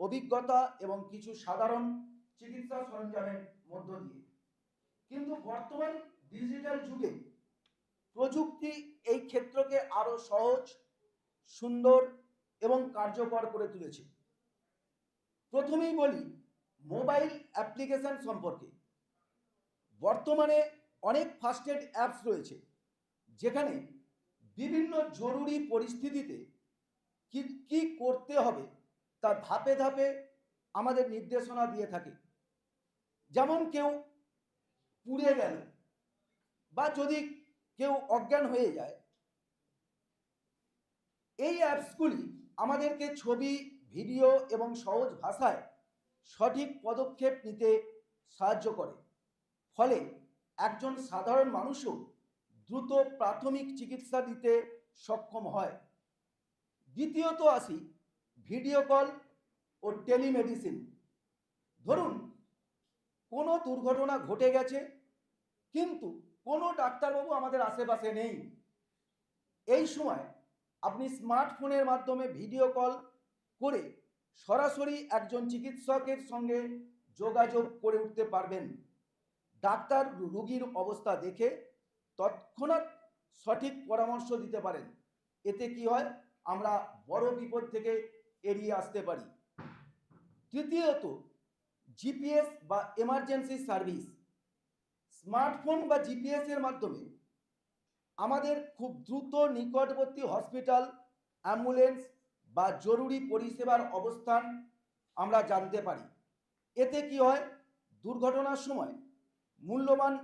অভিজ্ঞতা এবং কিছু সাধারণ চিকিৎসা সরঞ্জামের মধ্য দিয়ে। কিন্তু বর্তমান ডিজিটাল যুগে প্রযুক্তি এই ক্ষেত্রকে আরো সহজ, সুন্দর এবং কার্যকর করে তুলেছে। প্রথমেই বলি মোবাইল অ্যাপ্লিকেশন সম্পর্কে। বর্তমানে অনেক ফার্স্ট এড অ্যাপস রয়েছে যেখানে বিভিন্ন জরুরি পরিস্থিতিতে কি করতে হবে তা ধাপে ধাপে আমাদের নির্দেশনা দিয়ে থাকে। যেমন কেউ পুড়ে গেল বা যদি কেউ অজ্ঞান হয়ে যায়, এই অ্যাপসগুলি আমাদেরকে ছবি, ভিডিও এবং সহজ ভাষায় সঠিক পদক্ষেপ নিতে সাহায্য করে। ফলে একজন সাধারণ মানুষও দ্রুত প্রাথমিক চিকিৎসা দিতে সক্ষম হয়। দ্বিতীয়ত আসি ভিডিও কল ও টেলিমেডিসিন। ধরুন কোনো দুর্ঘটনা ঘটে গেছে কিন্তু কোনো ডাক্তারবাবু আমাদের আশেপাশে নেই। এই সময় আপনি স্মার্টফোনের মাধ্যমে ভিডিও কল করে সরাসরি একজন চিকিৎসকের সঙ্গে যোগাযোগ করে উঠতে পারবেন। ডাক্তার রোগীর অবস্থা দেখে তৎক্ষণাৎ সঠিক পরামর্শ দিতে পারেন। এতে কি হয়, আমরা বড় বিপদ থেকে এড়িয়ে আসতে পারি। তৃতীয়ত জিপিএস বা এমার্জেন্সি সার্ভিস। স্মার্টফোন বা জিপিএস এর মাধ্যমে আমাদের খুব দ্রুত নিকটবর্তী হসপিটাল, অ্যাম্বুলেন্স বা জরুরি পরিষেবার অবস্থান আমরা জানতে পারি। এতে কি হয়, দুর্ঘটনার সময় মূল্যবান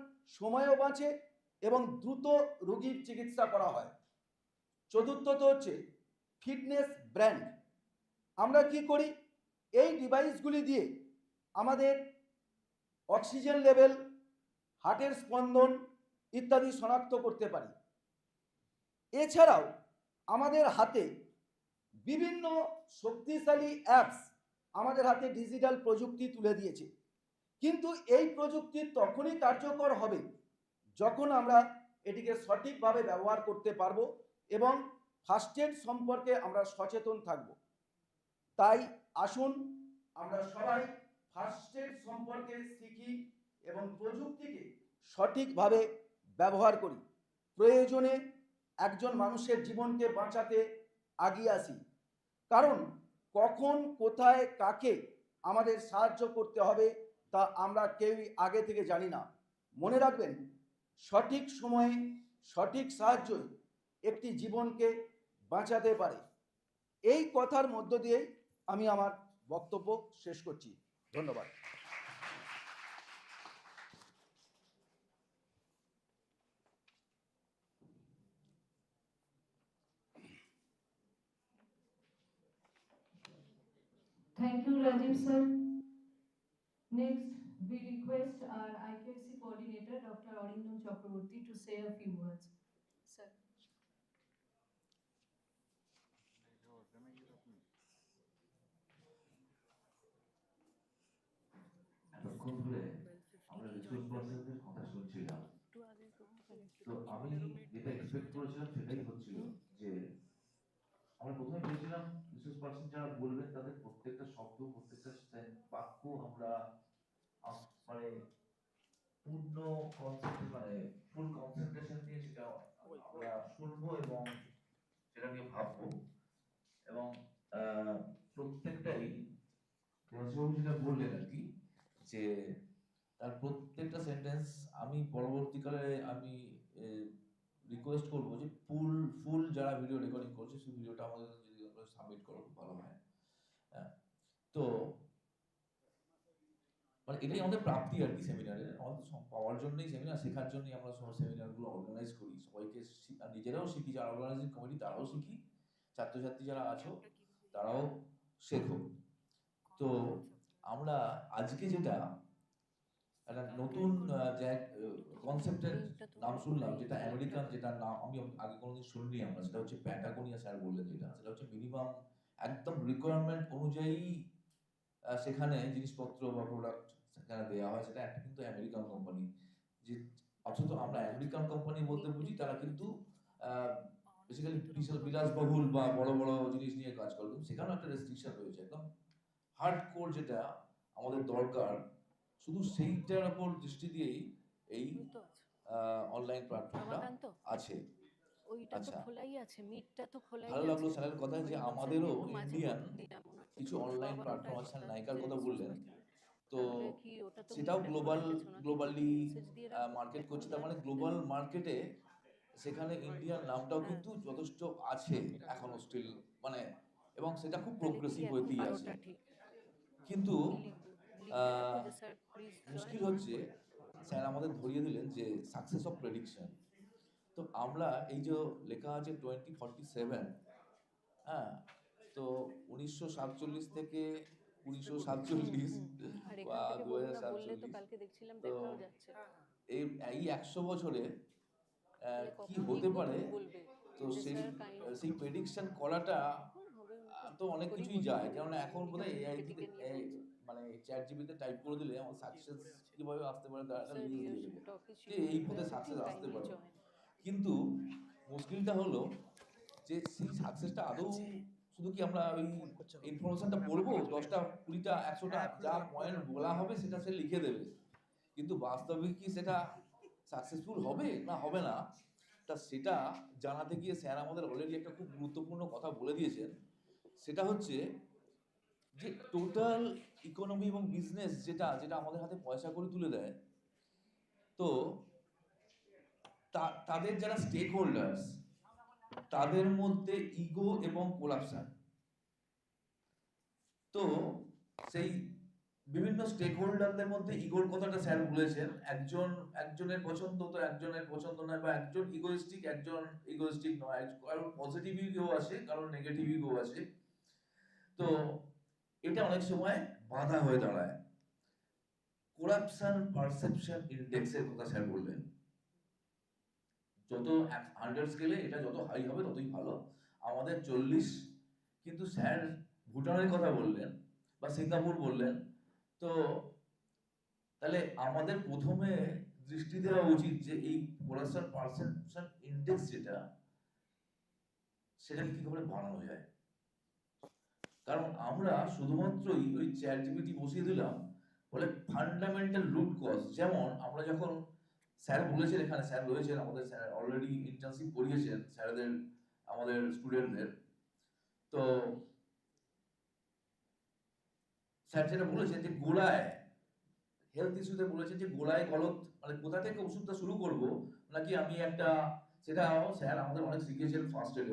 সময়ও বাঁচে এবং দ্রুত রোগীর চিকিৎসা করা হয়। চতুর্থত হচ্ছে ফিটনেস ব্র্যান্ড। আমরা কি করি, এই ডিভাইসগুলি দিয়ে আমাদের অক্সিজেন লেভেল, হার্টের স্পন্দন ইত্যাদি শনাক্ত করতে পারি। এছাড়াও আমাদের হাতে বিভিন্ন শক্তিশালী অ্যাপস আমাদের হাতে ডিজিটাল প্রযুক্তি তুলে দিয়েছে। কিন্তু এই প্রযুক্তি তখনই কার্যকর হবে যখন আমরা এটিকে সঠিকভাবে ব্যবহার করতে পারবো এবং ফার্স্ট এড সম্পর্কে আমরা সচেতন থাকব। তাই আসুন আমরা সবাই ফার্স্ট এড সম্পর্কে শিখি এবং প্রযুক্তিকে সঠিকভাবে ব্যবহার করি। প্রয়োজনে একজন মানুষের জীবনকে বাঁচাতে এগিয়ে আসি, কারণ কখন কোথায় কাকে আমাদের সাহায্য করতে হবে তা আমরা কেউই আগে থেকে জানি না। মনে রাখবেন, সঠিক সময়ে সঠিক সাহায্যই একটি জীবনকে বাঁচাতে পারে। এই কথার মধ্য দিয়েই আমি আমার বক্তব্য শেষ করছি। ধন্যবাদ। Thank you, Rajiv sir. Next, we request our Icssr coordinator, Dr. Orindam Chakraborty, to say a few words. Sir. এতক্ষণ ধরে 12:15 আমরা এই রিসোর্স জয়েন করবে পার্সনদের কথা শুনছিলাম। একটু আগে করতে তো আমি যেটা এক্সপেক্ট করেছিলাম সেটাই হচ্ছিল, যে আমরা প্রথমে ভেবেছিলাম রিসোর্স পার্সন যারা বলবেন তাদের প্রত্যেকটা শব্দ, প্রত্যেকটা বাক্য আমরা মানে পূর্ণ কনসেপ্ট, মানে ফুল কনসেন্ট্রেশন দিয়ে সেটা আমরা শুনবো এবং সেটা নিয়ে ভাববো। এবং প্রত্যেকটাই পঞ্চবাবু যেটা বললেন আর কি, যে তার প্রত্যেকটা সেন্টেন্স আমি পরবর্তীকালে আমি রিকোয়েস্ট করবো যে ফুল যারা ভিডিও রেকর্ডিং করছে সেই ভিডিওটা আমাদের যদি সাবমিট করো খুব ভালো হয়। তো মানে এটাই আমাদের প্রাপ্তি আর কি সেমিনারের, আমাদের পাওয়ার জন্যই সেমিনার, শেখার জন্যই আমরা সব সেমিনারগুলো অর্গানাইজ করি, সবাইকে নিজেরাও শিখি, যারা অর্গানাইজিং কমিটি তারাও শিখি, ছাত্রছাত্রী যারা আছো তারাও শেখো। তো আমরা আজকে যেটা একটা নতুন কনসেপ্টের নাম শুনলাম, যেটা আমেরিকান, যেটা নাম আমি আগে কোনোদিন শুনিনি আমরা, সেটা হচ্ছে প্যাটাগোনিয়া স্যার বললেন, যেটা সেটা হচ্ছে মিনিমাম একদম রিকোয়ারমেন্ট অনুযায়ী সেখানে জিনিসপত্র বা প্রোডাক্ট সেখানে দেওয়া হয়, সেটা একটা কিন্তু আমেরিকান কোম্পানি। যে অথচ আমরা আমেরিকান কোম্পানি বলতে বুঝি তারা কিন্তু বেসিক্যালি বিলাসবহুল বা বড় বড় জিনিস নিয়ে কাজ করে, কিন্তু সেখানেও একটা রেস্ট্রিকশন রয়েছে, একদম হার্ড কোর যেটা আমাদের দরকার, শুধু সেইটার উপর দৃষ্টি দিয়েই এই অনলাইন প্ল্যাটফর্মটা আছে। ওইটা তো আচ্ছা, খোলাই আছে, মিটটা তো খোলাই ভালো আছে। লাগলো স্যারের কথা যে ওই আমাদেরও একটু মাঝে ইন্ডিয়ান মধ্যে দিলাম মনে হচ্ছে। কিছু অনলাইন সবার প্ল্যাটফর্ম ওটাই আছে, কথা নায়িকার যে কথা resource বললেন, person। তো তাহলে কি ওটা তো সেটাও মিটটা গ্লোবাল খোলা গেছে, ওনাকে গ্লোবালি মেসেজ দিয়ে রাখবো মার্কেট এখন করছে, তার জয়েন মানে করতে? গ্লোবাল মার্কেটে সেখানে ইন্ডিয়ান নামটাও হ্যাঁ। কিন্তু যথেষ্ট আছে এখনো স্টিল, মানে এবং সেটা খুব তাহলে কি প্রোগ্রেসিভ এখন হতেই আছে। 12টা ঠিক? কিন্তু কি লিখবো? লিখে রাখবো যে স্যার প্লিজ মুশকিল জয়েন। হচ্ছে স্যার আমাদের ধরিয়ে দিলেন যে সাকসেস অফ প্রেডিকশন। তো আমরা এই যে লেখা আছে 2047, হ্যাঁ, তো 1947 থেকে 1947 আর বা এখান থেকে বলুন না, বললে তো 2047, কালকে দেখছিলাম তো দেখাও যাচ্ছে। এই এই 100 বছরে তাহলে কি কখন হতে লিখবো পারে, তুমি বলবে তো যে সেই স্যার কাইন্ডলি সেই প্রেডিকশন করাটা কখন হবে তো অনেক করি কিছুই বলি যায়, বলি কেননা এখন বোধহয় এআই লিখে টিকে নিয়ে বলছি। মানে চ্যাট জিপিতে টাইপ করে দিলে আমার সাকসেস কিভাবে আসতে পারে তার একটা স্যার লিস্ট ইউর দিয়ে দেবে টক ইজ যে এই পথে 12:15 সাকসেস আসতে কাইন্ডলি পারে। জয়েন। কিন্তু মুশকিলটা হলো যে সেই সাকসেসটা আদৌ শুধু কি আমরা ওই ইনফরমেশনটা পড়বো, 10টা 20টা 100টা যা পয়েন্ট বলা হবে সেটা সে লিখে দেবে, কিন্তু বাস্তবে কি সেটা সাকসেসফুল হবে না হবে না, তা সেটা জানাতে গিয়ে স্যার আমাদের অলরেডি একটা খুব গুরুত্বপূর্ণ কথা বলে দিয়েছেন। সেটা হচ্ছে যে টোটাল ইকোনমি এবং বিজনেস যেটা যেটা আমাদের হাতে পয়সা করে তুলে দেয়, তো তাদের যারা স্টেক হোল্ডার্স তাদের মধ্যে ইগো এবং কোলাপশন, তো সেই বিভিন্ন স্টেক হোল্ডারদের মধ্যে ইগোর কথাটা স্যার বলেছেন, একজনের পছন্দ তো একজনের পছন্দ নয়, বা একজন ইগোইস্টিক নয়, কারণ পজিটিভ ইগো আছে, কারণ নেগেটিভ ইগো আছে। তো এটা অনেক সময় বাধা হয়ে দাঁড়ায়। করাপশন পারসেপশন ইন্ডেক্সের কথা স্যার বললেন, যত 100 স্কেলে এটা যত হাই হবে ততই ভালো, আমাদের 40, কিন্তু স্যার ভুটানের কথা বললেন বা সিঙ্গাপুর বললেন, তো তাহলে আমাদের প্রথমে দৃষ্টি দেওয়া উচিত যে এই পড়াশোনার পারসেপশন ইন্ডেক্স যেটা সেটাকে কি করে বাড়ানো যায়। কারণ আমরা শুধুমাত্রই ওই চ্যাট জিপিটি বসিয়ে দিলাম বলে ফান্ডামেন্টাল রুট কজ, যেমন আমরা যখন স্যার বলেছেন, এখানে স্যার রয়েছেন, আমাদের স্যার অলরেডি ইন্টার্নশিপ করিয়েছেন স্যারদের আমাদের স্টুডেন্টদের, তো স্যার যেটা বলেছেন যে গোড়ায় হেলথ ইস্যুতে বলেছেন যে গোড়ায় গলত, মানে কোথা থেকে ওষুধটা শুরু করব, নাকি আমি একটা, সেটাও স্যার আমাদের অনেক শিখিয়েছেন ফার্স্ট এড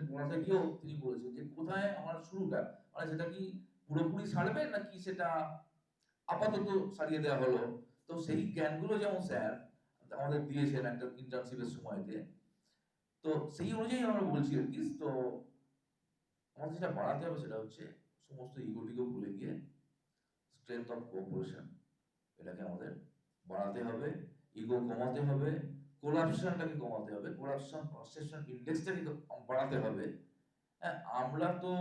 পড়াতে গিয়েও তিনি বলেছেন যে কোথায় আমার শুরুটা, মানে সেটা কি পুরোপুরি সারবে নাকি সেটা আপাতত সারিয়ে দেওয়া হলো। তো সেই জ্ঞানগুলো যেমন স্যার আমাদের দিয়েছেন একটা ইন্টার্নশিপের সময়তে, তো সেই অনুযায়ী আমরা বলছি আর কি। তো আমাদের যেটা বাড়াতে হবে সেটা হচ্ছে সমস্ত ইগোটিকে ভুলে গিয়ে স্ট্রেংথ অফ কোঅপারেশন, এটাকে আমাদের বাড়াতে হবে, ইগো কমাতে হবে, কোলাপশনটাকে কমাতে হবে, কোলাপশন পারসেপশন ইন্ডেক্সটাকে বাড়াতে হবে। হ্যাঁ, আমরা তো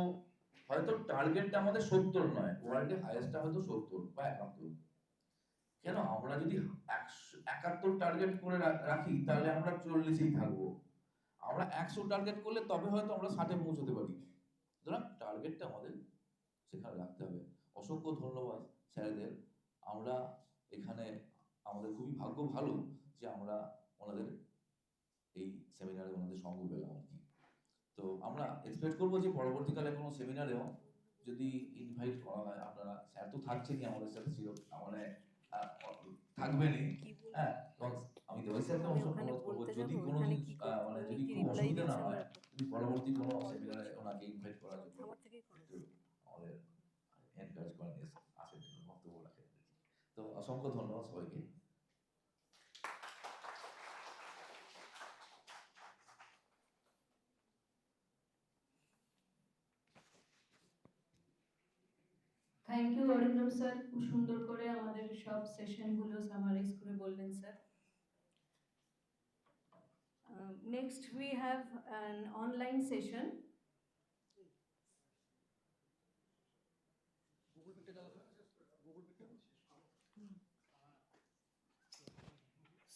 হয়তো টার্গেটটা আমাদের 70 নয়, ওয়ার্ল্ডে হাইয়েস্টটা হয়তো 70 বা 71, কেন আমরা যদি 71 টার্গেট করে রাখি তাহলে আমরা 40-এই থাকবো। আমরা 100 টার্গেট করলে তবে হয়তো আমরা 60-এ পৌঁছতে পারি। সুতরাং টার্গেটটা আমাদের সেখানে রাখতে হবে। অসংখ্য ধন্যবাদ স্যারদের। আমরা এখানে আমাদের খুবই ভাগ্য ভালো যে আমরা ওনাদের এই সেমিনারে ওনাদের সঙ্গ পেলাম আর কি। তো আমরা এক্সপেক্ট করবো যে পরবর্তীকালে কোনো সেমিনারেও যদি ইনভাইট করা হয়, আপনারা, স্যার তো থাকছেনই আমাদের সাথে, ছিল মানে থাকবেনই, হ্যাঁ, এবং আমি দেবাই স্যারকে অনুরোধ করবো যদি কোনো মানে যদি খুব অসুবিধা না হয়, যদি পরবর্তী কোনো সেমিনারে ওনাকে ইনভাইট করার জন্য একটু আমাদের এনকারেজ করেন, আসেন, বক্তব্য রাখেন। তো অসংখ্য ধন্যবাদ সবাইকে। থ্যাংক ইউ অরিন্দম স্যার, খুব সুন্দর করে আমাদের সব সেশনগুলো সামারাইজ করে বললেন sir. Next we have an online session. Google মিটে চালাতো, গুগল মিটে।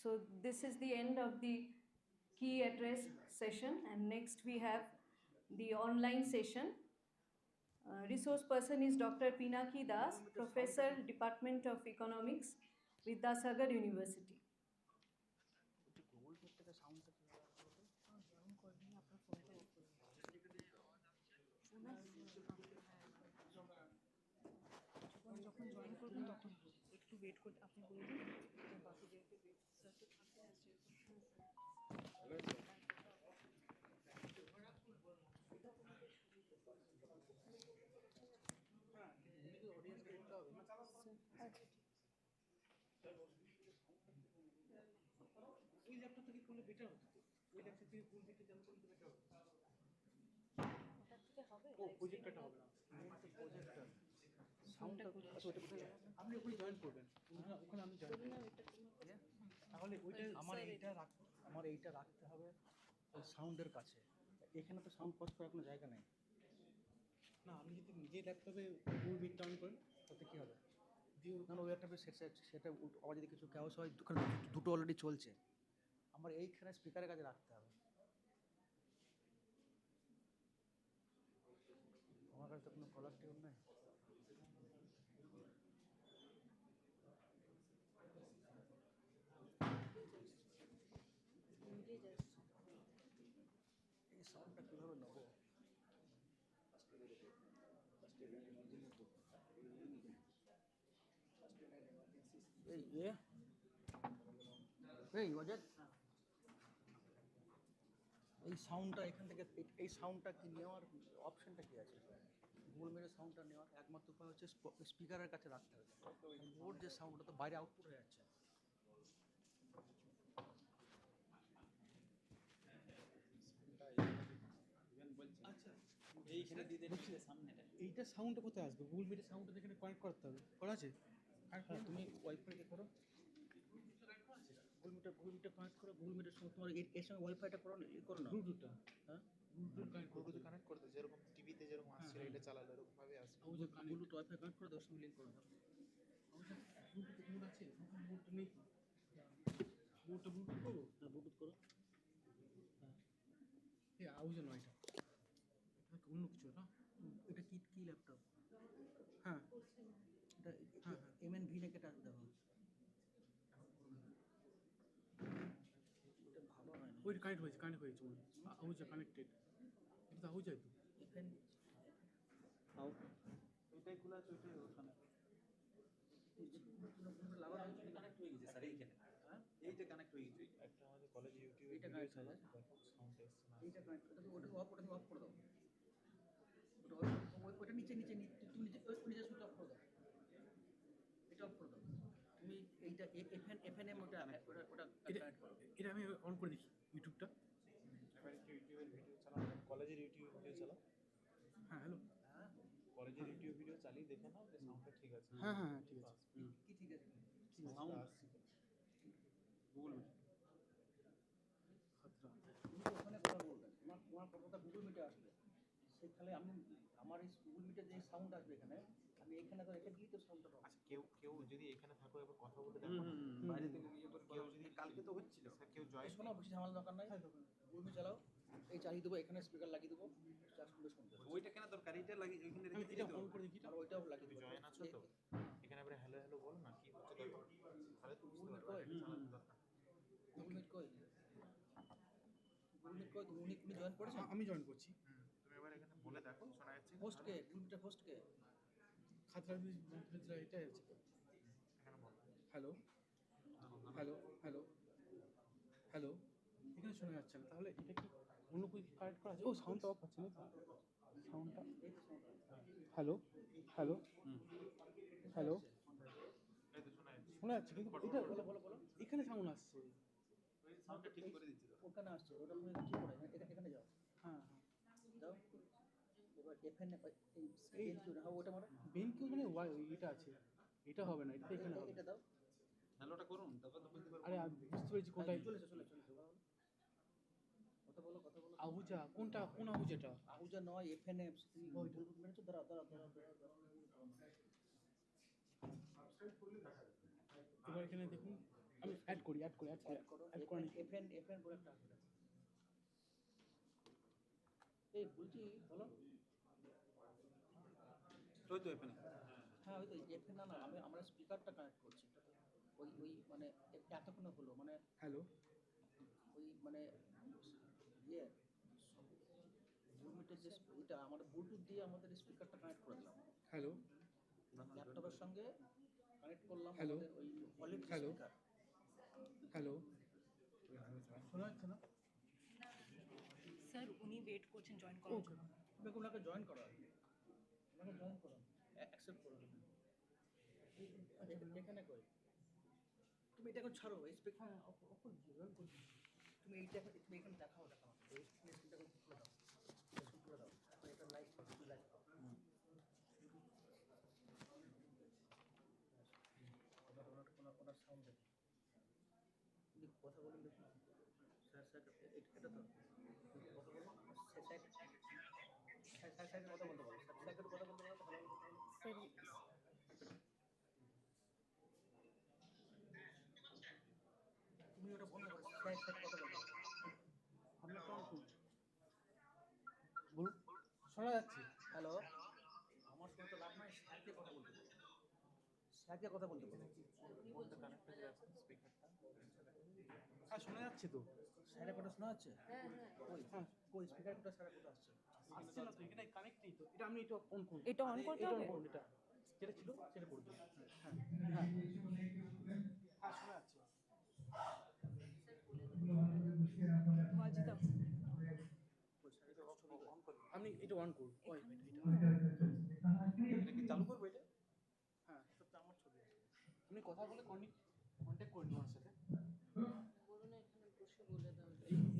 So this is the end of the key address session, and next we have the online session. Resource person is Dr. Pinaki Das, Professor, Department of Economics, Vidyasagar University. Google Meet থেকে সাউন্ডটা join করবেন আপনার ফোনটা of করে যখন join করবেন তখন একটু ওয়েট করতে আপনি বলে দিন, বাকি যেহেতু স্যার তো থাকবেন ওই ল্যাপটপ থেকে করলে বেটার হতো, ওই ল্যাপটপ থেকে গুগল মিটে চালু করলে বেটার হতো। ও প্রজেক্টরটা হবে না, প্রজেক্টর সাউন্ডটা আচ্ছা ওটা কোথায় আপনি ওখানে জয়েন করবেন, ওখানে আমি জয়েন করব, তাহলে ওইটা আমার এইটা রাখতে হবে ওই সাউন্ডের কাছে। এখানে তো সাউন্ড পজ করার কোনো জায়গা নেই না, আপনি যদি নিজে ল্যাপটপে গুগল মিট অন করেন তাতে কী হবে, না ওই ল্যাপটপে সেটা আবার যদি কিছু ক্যাওস হয়, দুটো অলরেডি চলছে, আমার এইখানে স্পিকারের কাছে রাখতে হবে। আমার কাছে তো কোনো কলার টিউন নেই। এই সাউন্ডটা কীভাবে নেবো? এই অজয়, এই সাউন্ডটা এখান থেকে এই সাউন্ডটা কি নেওয়ার অপশনটা কি আছে? গুগল মিটের সাউন্ডটা নেওয়ার একমাত্র উপায় হচ্ছে স্পিকারের কাছে রাখতে হবে। ওর যে সাউন্ডটা তো বাইরে আউটপুট হয়ে যাচ্ছে। আচ্ছা এইখানে এইটা সাউন্ডটা কোথায় আসবে? গুগল মিটের সাউন্ডটা যেখানে কানেক্ট করতে হবে, করা আছে? হ্যাঁ, তুমি ওয়াইফাই দিয়ে করো, গুগল মিটে কানেক্ট করো, গুগল মিটের সঙ্গে তোমার এর সঙ্গে ওয়াইফাইটা করো না, করো না ব্লুটুথটা, হ্যাঁ ব্লুটুথ কানেক্ট করতে, যেরকম টিভিতে যেরকম আসছে এটা চালালে এরকম ভাবে আসবে। ওই যে ব্লুটুথ ওয়াইফাই কানেক্ট করে দাও, সঙ্গে লিংক করে দাও। ব্লুটুথ মোড আছে, ব্লুটুথ মোড নেই। ব্লুটুথ করবো, হ্যাঁ ব্লুটুথ করো। হ্যাঁ এই আউজ নয়, এটা অন্য কিছু না। এটা কি কি ল্যাপটপ? হ্যাঁ এটা হ্যাঁ হ্যাঁ MN ভি নাকি এটা দেখো। এটা ভালো হয় না। ওইটা কানেক্ট হয়েছে মনে হয়। আউজ কানেক্টেড, এটা তো আউজ তো এখানে আউট এটাই খোলা আছে, ওইটাই ওখানে লাগানো কানেক্ট হয়ে গেছে স্যার এইখানে। হ্যাঁ এইটা কানেক্ট হয়ে গেছে, একটা আমাদের কলেজে ইউটিউবে ভিডিও চালাচ্ছে দেখো সাউন্ড এসছে না। এইটা কানেক্ট ওটা অফ করে দাও। ওটা নিচে তুমি নিচে সুইচ অফ করে দাও, এটা অফ করে দাও তুমি। এইটা এফএনএম ওটা কানেক্ট করো। এটা আমি অন করে দেখি ইউটিউবটা। এবার একটু ইউটিউবের ভিডিও চালাও, কলেজের ইউটিউব ভিডিও চালাও। হ্যাঁ হ্যালো, কলেজের ইউটিউব ভিডিও চালিয়ে দেখে নাও যে সাউন্ডটা ঠিক আছে। হ্যাঁ হ্যাঁ ঠিক আছে। কি ঠিক আছে? সাউন্ড আসছে। গুগল মিট তুমি তো ওখানে কথা বলবেন, তোমার কথাটা গুগল মিটে আসবে, সেখানে আমি আমার এই গুগল মিটে যে সাউন্ড আসবে এখানে, আমি এখানে তো রেখে দিই তো সাউন্ডটা পাবো। আচ্ছা কেউ যদি এখানে থাকো এবার কথা বলে দেখো না, বাইরে থেকে ইয়ে করে কেউ যদি কালকে তো হচ্ছিল কেউ জয়েন শোনো, বেশি ঝামেলা দরকার নাই। গুগল মিট চালাও, এই চালিয়ে দেবো, এখানে স্পিকার লাগিয়ে দেবো, জাস্ট শুনবে শুনবে। ওইটা কেন দরকার, এটা লাগিয়ে ওইখানে রেখে দিলে এটা অন করে দেখি, আর ওইটাও লাগিয়ে দেবো। জয়েন আছো তো এখানে এবারে হ্যালো হ্যালো বলো না কি হচ্ছে দেখো, তাহলে তো বুঝতে পারবে এটা চালানোর দরকার। গুগল মিট কই, গুগল মিট কই, উনি জয়েন করেছেন? আমি জয়েন করছি। তুমি এবার এখানে বলে দেখো শোনা যাচ্ছে হোস্ট কে, গুগল মিটের হোস্ট কে? খাতরা এটাই আছে তো। এখানে বলো হ্যালো হ্যালো হ্যালো হ্যালো, এখানে শোনা যাচ্ছে না, তাহলে এটা কি অন্য কিছু কানেক্ট করা আছে? ও সাউন্ডটা অফ আছে না, সাউন্ডটা। হ্যালো হ্যালো হ্যালো, এই তো শোনা যাচ্ছে। শোনা যাচ্ছে কিন্তু এটা বলো এখানে সাউন্ড আসছে, সাউন্ডটা ঠিক করে দিচ্ছি তো। ওখানে আসছে, ওটা তুমি ঠিক করে এখানে যাও। হ্যাঁ যাও, এবার এখানে এই ওটা মানে বেনকিউ মানে এটা আছে, এটা হবে না, এটা এখানে হবে। এটা দাও, হ্যালোটা করুন তারপর তো বুঝতে পারবে। আরে আমি বুঝতে পেরেছি কোনটা চলেছে। কথা বলো আহুজা কোনটা, কোন আহুজাটা? আহুজা নয়, এফএনএম মেরেছো। দাঁড়া এবার এখানে দেখুন, আমি অ্যাড করি এফএন বলে একটা আছে। এই বলছি বলো, ওই তো এখানে হ্যাঁ ওই তো এফএন না, আমরা স্পিকারটা কানেক্ট করছি, ওই মানে এতক্ষণ হলো মানে হ্যালো, ওই মানে ইয়ে গুগল যে এটা আমাদের ব্লুটুথ দিয়ে আমাদের স্পিকারটা কানেক্ট করে দিলাম। হ্যালো, ল্যাপটপের সঙ্গে কানেক্ট করলাম আমাদের ওই ভলিউম স্পিকার। হ্যালো শোনা যাচ্ছে না স্যার? উনি ওয়েট করছেন জয়েন করার জন্য। তুমি ওনাকে জয়েন করো, অ্যাকসেপ্ট করো। এখানে কই তুমি এটা এখন ছাড়ো, এই স্পিকার জয়েন করছো তুমি, এইটা তুমি এখানে দেখাও এই স্ক্রিনটা খুলে দাও, খুলে দাও, এটা লাইট ওনার সাউন্ড দেখি, তুমি কথা বলেন দেখুন। স্যার এটা তো কথা বলো, স্যার কথা বলতে বলো, স্যার কথা বলতে বলো। স্যার তুমি ওটা বন্ধ করো, স্যার কথা বলতে বলো। আপনার টন শুনুন, বলুন শোনা যাচ্ছে। হ্যালো, আমার সঙ্গে তো লাভ নাই, স্যারকে কথা বলতে বলো, স্যারকে কথা বলতে বলো। কোনটা কানেক্ট হয়ে আছে স্পিকারটা? হ্যাঁ শোনা যাচ্ছে তো, স্যারের কথা শোনা যাচ্ছে। কই স্পিকার কোটা, স্যারের কথা আসছে না তো, এখানে কানেক্ট নেই তো। এটা আমি এটা অন করুন, এটা অন করতে হবে। এটা যেটা ছিল সেটা করে দিন। হ্যাঁ শোনা যাচ্ছে। আপনি এটা অন করুন, এটা কি চালু করবো এটা? হ্যাঁ তো আমার ছবি আছে, আপনি কথা বলে কন্ট্যাক্ট করে নিন ওর সাথে। বলুন এখানে বসে বলে দাও।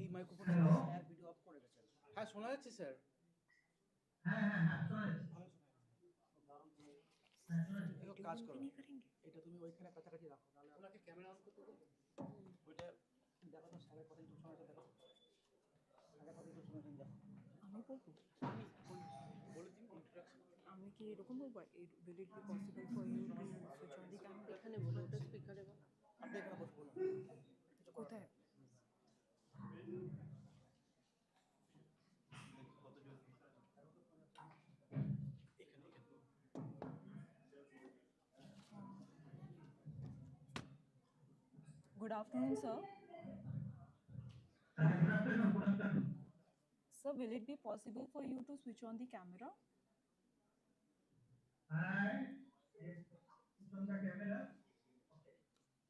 এই মাইক্রোফোন স্যার ভিডিও অফ করে গেছেন। হ্যাঁ শোনা যাচ্ছে স্যার। কাজ করো, এটা তুমি ওইখানে কাছাকাছি রাখো, তাহলে আপনাকে ক্যামেরা অন করতে হবে। ওইটা দেখো তো, স্যারের কথা একটু শোনাতে দেখো, স্যারের কথা একটু শোনাতে দেখো। আমি বলবো, আমি বলে দিন ইন্ট্রোডাকশন। আমি কি এরকম বলবো? will it be possible for you to switch on the camera? এখানে বলো, ওটা স্পিকারে বলো। আপনি এখানে বসে বলুন। কোথায় Good afternoon, sir. Sir, will it be possible for you to switch on the camera?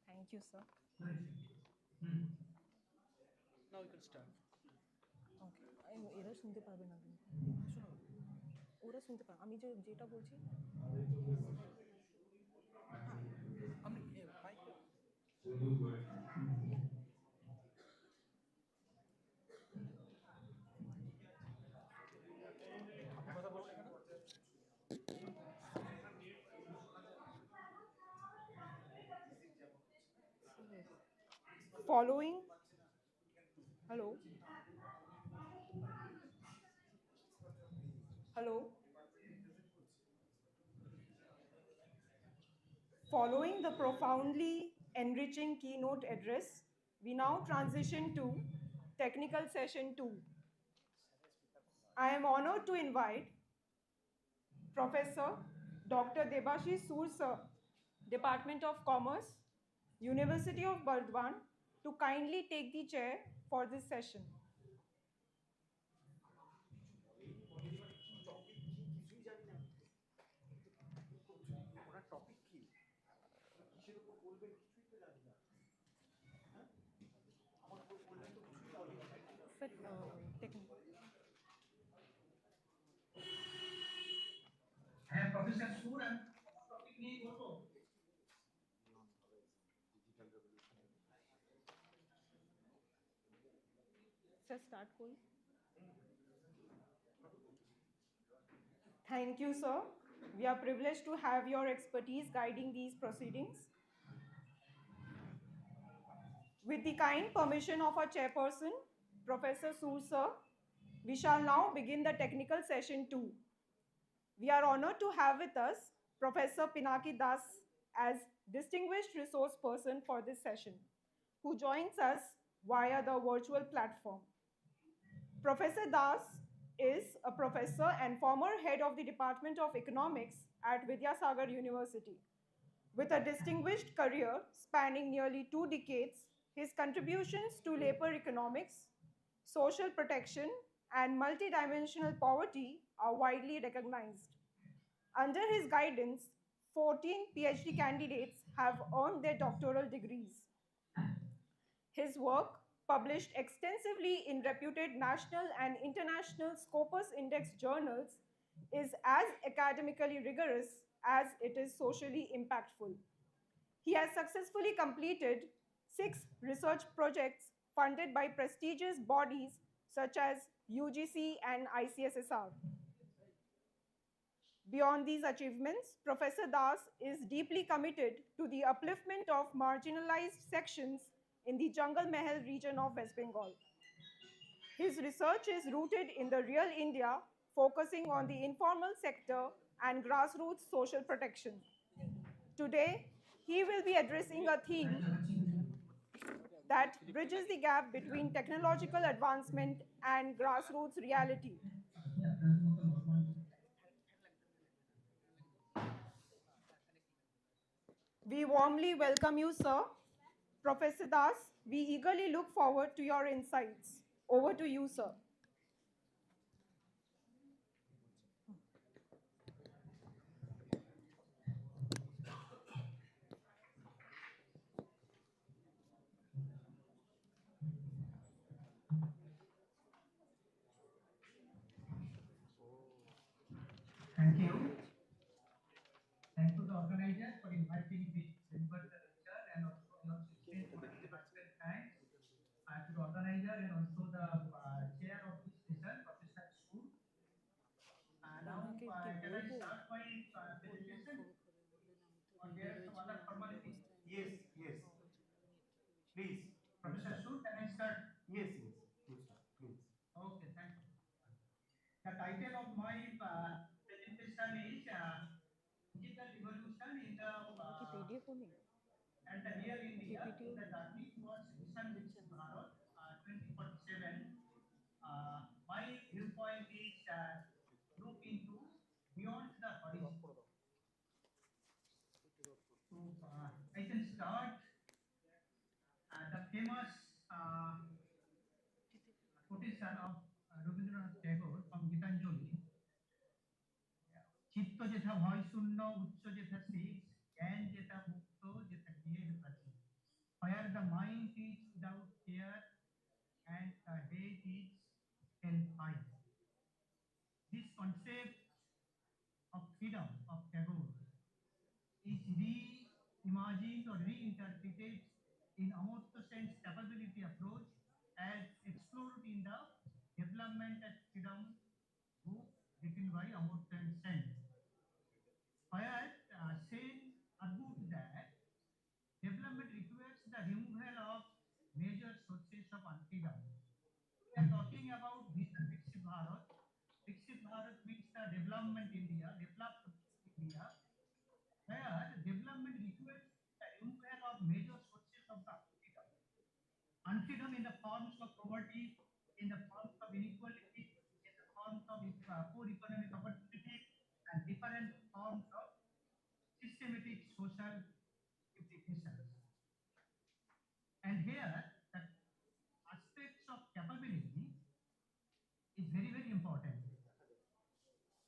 Thank you, sir. Now you can start. ওকে এরা শুনতে পারবে না কিন্তু শোনো ওরা শুনতে পারবে আমি যেটা বলছি আমি মাইকে কথা বলুন এখানে following hello hello following the profoundly enriching keynote address, we now transition to technical session 2. I am honored to invite Professor Dr. Debashish Sur Sir, Department of Commerce, University of Burdwan, to kindly take the chair for this session. Technical. হ্যাঁ professor সুর আমি topic নিয়ে বলবো Sir, start koi. Thank you, sir. We are privileged to have your expertise guiding these proceedings. With the kind permission of our chairperson, Professor Sur sir, we shall now begin the technical session 2. We are honored to have with us Professor Pinaki Das as distinguished resource person for this session, who joins us via the virtual platform. Professor Das is a professor and former head of the Department of Economics at Vidyasagar University. With a distinguished career spanning nearly 2 decades, his contributions to labor economics, social protection, and multidimensional poverty are widely recognized. Under his guidance, 14 PhD candidates have earned their doctoral degrees. His work, published extensively in reputed national and international Scopus Index journals, is as academically rigorous as it is socially impactful. He has successfully completed 6 research projects funded by prestigious bodies such as UGC and Icssr. Beyond these achievements, Professor Das is deeply committed to the upliftment of marginalized sections in the Jungle Mahal region of West Bengal. His research is rooted in the real India, focusing on the informal sector and grassroots social protection. Today, he will be addressing a theme that bridges the gap between technological advancement and grassroots reality. We warmly welcome you, sir. Professor Das, we eagerly look forward to your insights. Over to you, sir. Thank you. Thank to the organizer for inviting me to deliver the lecture and also your students for devoted time. And to the organizer and also the chair of this session, Professor Su. Now can I start my presentation? Or there are some other formalities? Yes, yes. Please, Professor Su, can I start? Yes, yes. You start, please. Okay, thank you. The title of my presentation is Digital Revolution in the and the Real India in the Journey towards Vision I can start the famous quotation of Rabindranath Tagore from Gitanjali. চিত্ত যেথা ভয় শূন্য উচ্চ যেথা শীষ জ্ঞান যেথা মুক্ত যেথা গৃহের প্রাচীর where the mind is without fear and the head is hellfire. This concept of freedom of Tagore is reimagined or reinterpreted in Amartya Sen's capability approach as explored in the Development and Freedom book written by Amartya Sen. Where Sen argued that development requires the removal of major sources of unfreedom. We are talking about Viksit Bharat. Viksit Bharat means the development India, developed India, where development requires the removal of major sources of the unfreedom. Unfreedom in the forms of poverty, in the forms of inequality, in the forms of poor economic opportunity, and different forms of systematic social implications. And here, the aspects of capability is very, very important.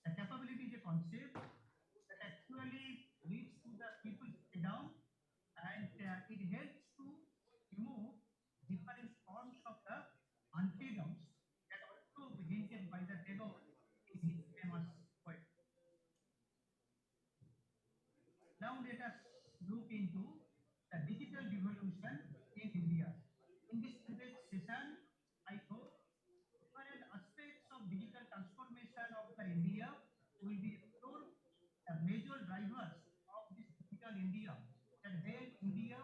The capability is a concept that actually leads to the people's freedom and it helps to remove different forms of the unfreedoms that also hinted by the Tagore in his famous poem. Now let us look into the digital revolution in India. In this today's session, I hope different aspects of digital transformation of the India will be explored. The major drivers of this digital India that help India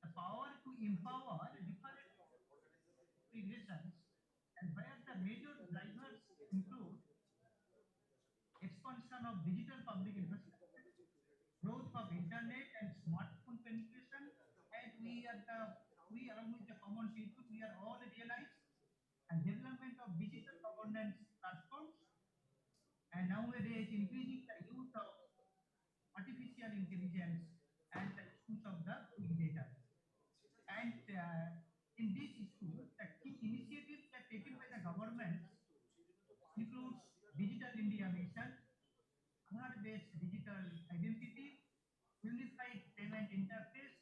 the power to empower different organizations and where the major drivers include expansion of digital public infrastructure, growth of internet and smartphone penetration, and we along with the common people, we are all realized, and development of digital governance platforms, and nowadays increasing the use of artificial intelligence and the use of the big data. And in this issue, the key initiatives that taken by the government includes Digital India Mission, Aadhaar-based digital identity, unified payment interface.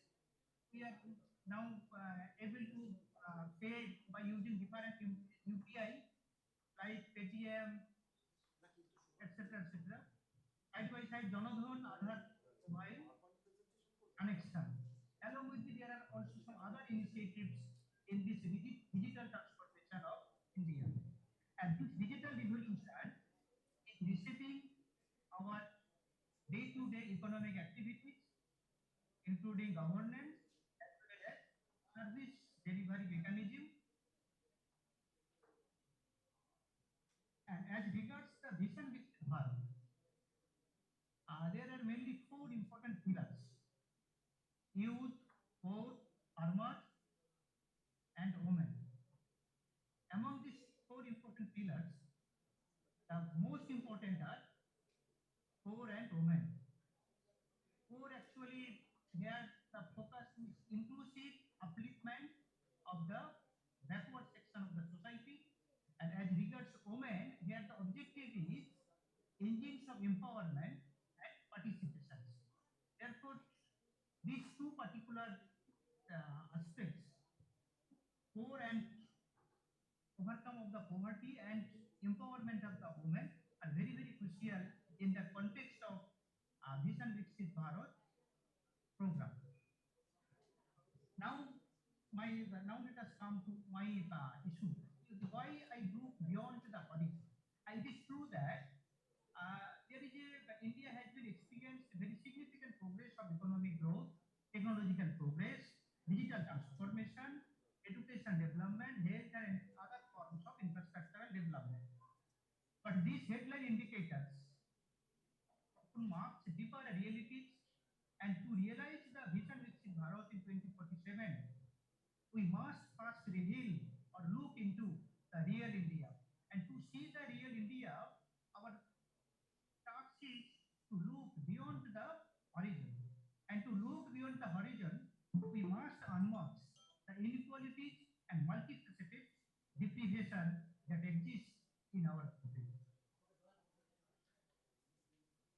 We are now able to pay by using different UPI like Paytm, etc., etc. Side by side, Janadhan Aadhaar mobile connection. Along with it, there are also some other initiatives in this digital transformation of India. And this digital revolution is reshaping our day-to-day economic activities, including governance as well as service delivery mechanism. And as regards the Vision Viksit Bharat, there are mainly four important pillars: youth, poor, farmers, and women. Among these four important pillars, the most important are poor and women. Poor actually here the focus is inclusive upliftment of the backward section of the society, and as regards women, here the objective is engines of empowerment and participation. Therefore, these two particular aspects, poor and overcome of the poverty and empowerment of the women, are very, very crucial in the context of Vision Viksit Bharat program. Now, now let us come to my issue. Why I go beyond the audit? It is true that India has been experienced very significant progress of economic growth, technological progress, digital transformation, education development, health and other forms of infrastructural development. But these headline indicators often marks deeper realities, and to realize the Vision Viksit Bharat in 2047, we must first reveal or look into the real India. And to see the real India, our task is multifaceted deprivation that exists in our country.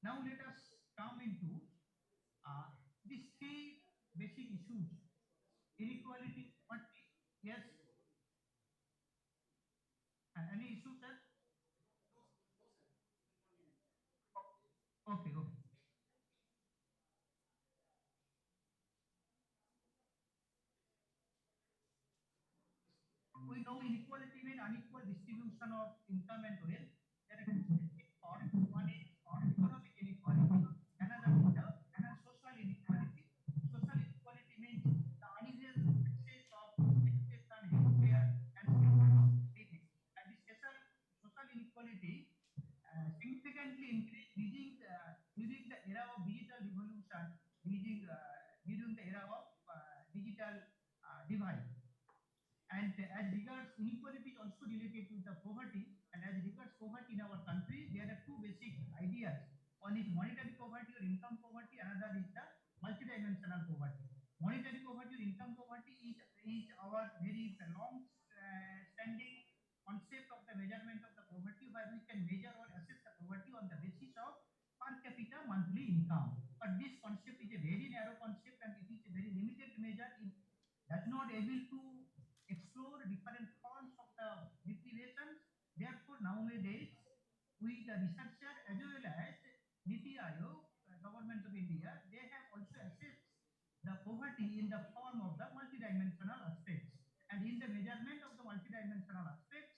Now let us come into these three basic issues: inequality, poverty. Yes. Any issue, sir? Okay, okay. We know inequality means unequal distribution of income and wealth. There are two basic forms. One is economic inequality, another is the social inequality. Social inequality means the unequal access of education, healthcare, and living. And this social inequality significantly increased during the era of digital revolution, during the era of digital divide. And as regards inequality is also related to the poverty, and as regards poverty in our country, there are two basic ideas. One is monetary poverty or income poverty, another is the multidimensional poverty. Monetary poverty or income poverty is our very long standing concept of the measurement of the poverty, where we can measure or assess the poverty on the basis of per capita monthly income. But this concept is a very narrow concept and it is a very limited measure. It does not able to explore different forms of the deprivations. Therefore, nowadays, we the researcher as well as Niti Aayog, government of India, they have also assessed the poverty in the form of the multidimensional aspects. And in the measurement of the multidimensional aspects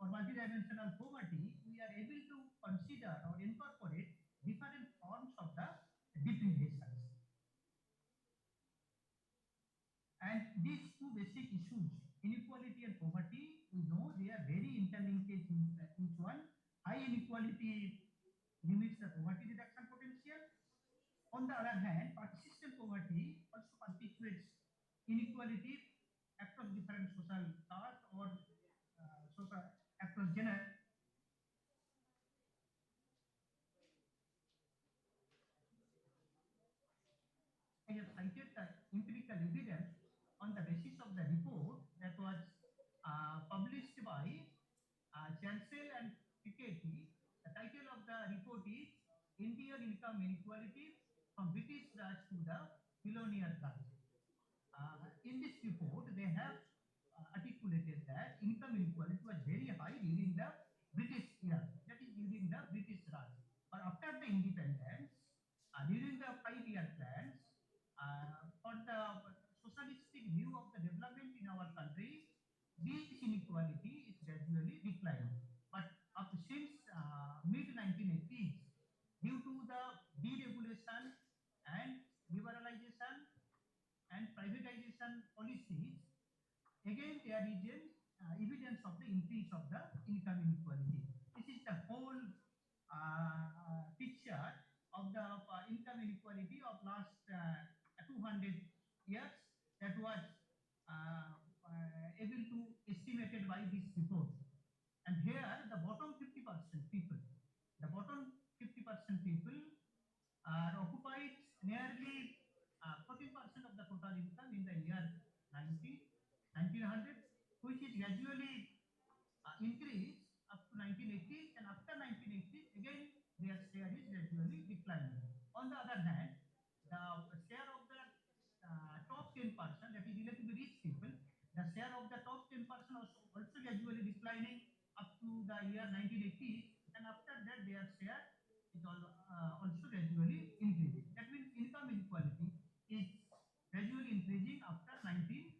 or multidimensional poverty, we are able to consider or incorporate different forms of the deprivations. And these two basic issues, inequality and poverty, we know they are very interlinked in each one. High inequality limits the poverty reduction potential. On the other hand, persistent poverty also perpetuates inequality across different social castes or social across gender. I have cited the empirical evidence on the basis of the report that was published by Chancel and Piketty. The title of the report is Indian Income Inequality from British Raj to the Colonial Raj. In this report, they have articulated that income inequality was very high during the British era, that is during the British Raj. But after the independence, during the 5-year plans, for the socialistic view of the development in our country, this inequality is gradually declining. But since mid 1980s, due to the deregulation and liberalization and privatization policies, again there is an evidence of the increase of the income inequality. This is the whole picture of the income inequality of last 200 years that was able to estimated by this report. And here the bottom 50% people, the bottom 50% people are occupied nearly 14% of the total income in the year 1900, which is gradually increased up to 1980, and after 1980, again their share is gradually declining. On the other hand, the share of the top 10%, that is relatively rich people, the share of the top 10% also gradually declining up to the year 1980, and after that their share is also gradually increasing. That means income inequality is gradually increasing after 1980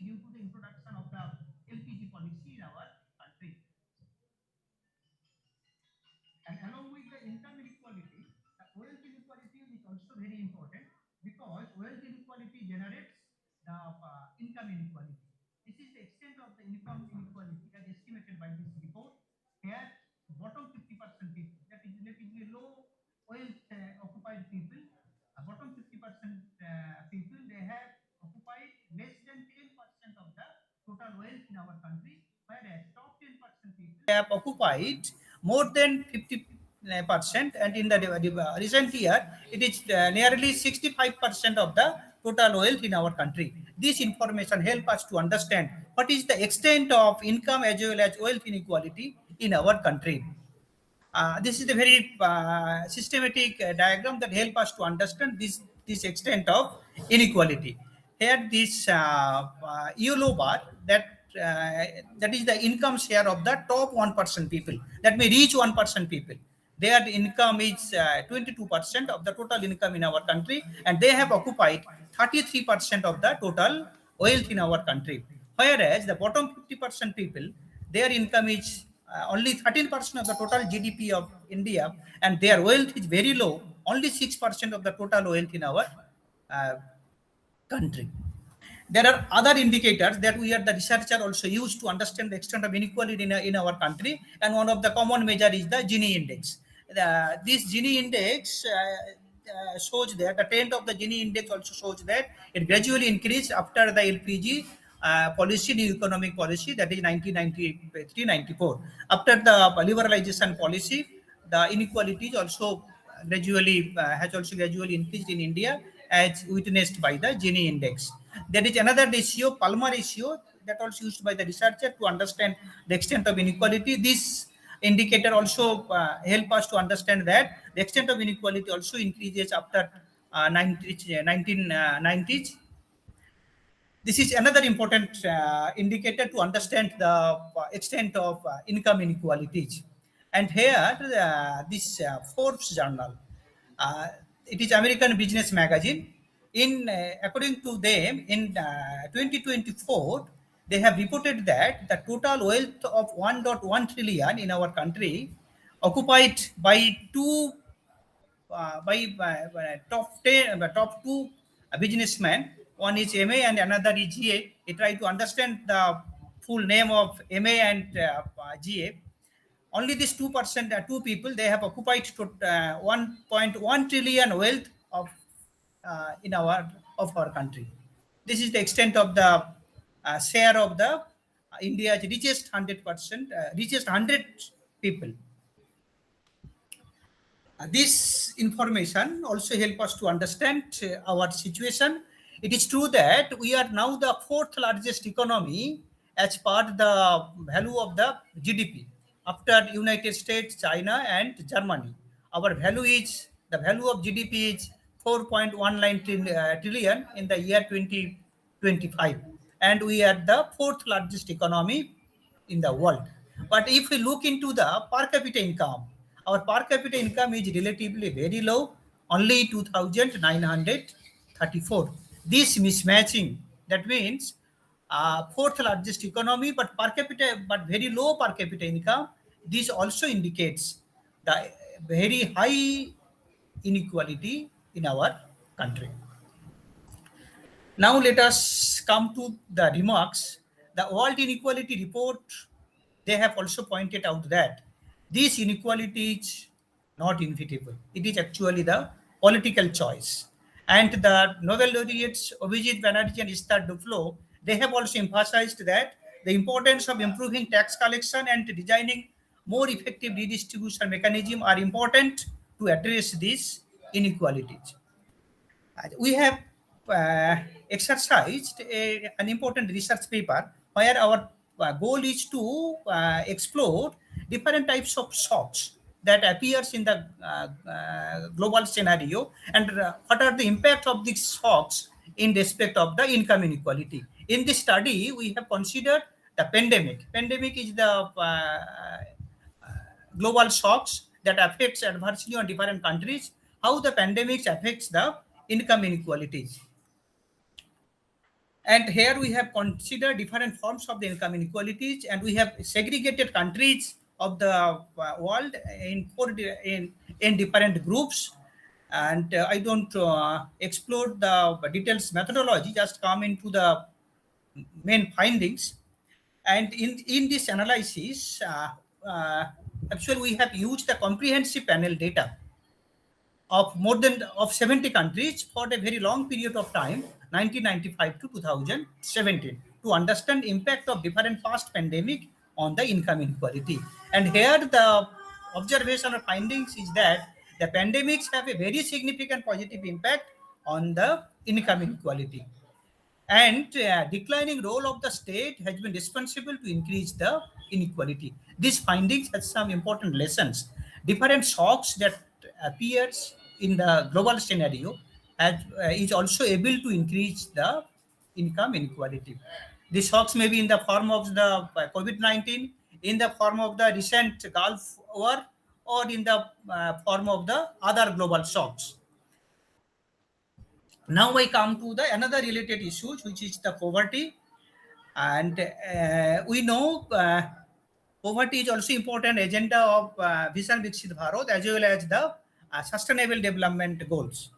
due to the introduction of the LPG policy in our country. And along with the income inequality, the wealth inequality is also very important, because wealth inequality generates the income inequality. This is the extent of the income inequality as estimated by this report. Here, bottom 50% people, that is relatively low wealth occupied people, bottom 50% people, they have occupied less than 10% of the total wealth in our country, whereas top 10% people have occupied more than 50%, and in the recent year, it is nearly 65% of the total wealth in our country. This information help us to understand what is the extent of income as well as wealth inequality in our country. This is a very systematic diagram that help us to understand this extent of inequality. Here, this yellow bar that is the income share of the top 1% people. That may reach 1% people. Their income is 22% of the total income in our country, and they have occupied 33% of the total wealth in our country. Whereas the bottom 50% people, their income is only 13% of the total GDP of India, and their wealth is very low, only 6% of the total wealth in our uh, country. There are other indicators that we are the researcher also use to understand the extent of inequality in our country, and one of the common measure is the Gini index. This Gini index shows that the trend of the Gini index also shows that it gradually increased after the LPG policy, new economic policy, that is 1993-94. After the liberalization policy, the inequalities also gradually increased in India, as witnessed by the Gini index. There is another ratio, Palmer ratio, that also used by the researcher to understand the extent of inequality. This indicator also help us to understand that the extent of inequality also increases after 1990s. This is another important indicator to understand the extent of income inequalities. And here, this Forbes journal, uh, it is American business magazine. According to them, in 2024, they have reported that the total wealth of 1.1 trillion in our country, occupied by top 10, top two businessmen. One is MA and another is GA. They try to understand the full name of MA and GA. Only these 2%, two people, they have occupied to 1.1 trillion wealth in our country. This is the extent of the share of the India's richest 100%, richest 100 people. This information also help us to understand our situation. It is true that we are now the fourth largest economy as per the value of the GDP after United States, China, and Germany. Our value is the value of GDP is 4.19 trillion in the year 2025, and we are the fourth largest economy in the world. But if we look into the per capita income, our per capita income is relatively very low, only 2,934. This mismatching, that means fourth largest economy, but per capita, but very low per capita income. This also indicates the very high inequality in our country. Now let us come to the remarks. The World Inequality Report, they have also pointed out that this inequality is not inevitable. It is actually the political choice. And the Nobel laureates Abhijit Banerjee and Esther Duflo, they have also emphasized that the importance of improving tax collection and designing more effective redistribution mechanism are important to address these inequalities. We have exercised an important research paper where our goal is to explore different types of shocks that appears in the global scenario, and what are the impact of these shocks in respect of the income inequality. In this study, we have considered the pandemic. Pandemic is the global shocks that affects adversely on different countries, how the pandemics affects the income inequalities. And here we have considered different forms of the income inequalities, and we have segregated countries of the world in different groups. And I don't explore the details methodology, just come into the main findings. And in this analysis, actually we have used the comprehensive panel data of more than of 70 countries for a very long period of time, 1995 to 2017, to understand impact of different past pandemic on the income inequality. And here the observation or findings is that the pandemics have a very significant positive impact on the income inequality. And declining role of the state has been responsible to increase the inequality. These findings have some important lessons. Different shocks that appears in the global scenario is also able to increase the income inequality. These shocks may be in the form of the COVID-19, in the form of the recent Gulf War, or in the form of the other global shocks. Now I come to the another related issues, which is the poverty. And we know poverty is also important agenda of Vision Viksit Bharat, as well as the sustainable development goals.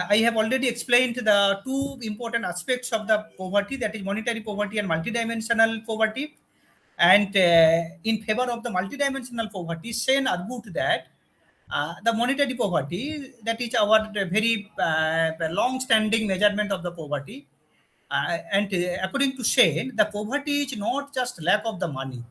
I have already explained the two important aspects of the poverty, that is monetary poverty and multidimensional poverty. And in favor of the multidimensional poverty, Sen argued that the monetary poverty, that is our very long-standing measurement of the poverty. And according to Shane, the poverty is not just lack of the money.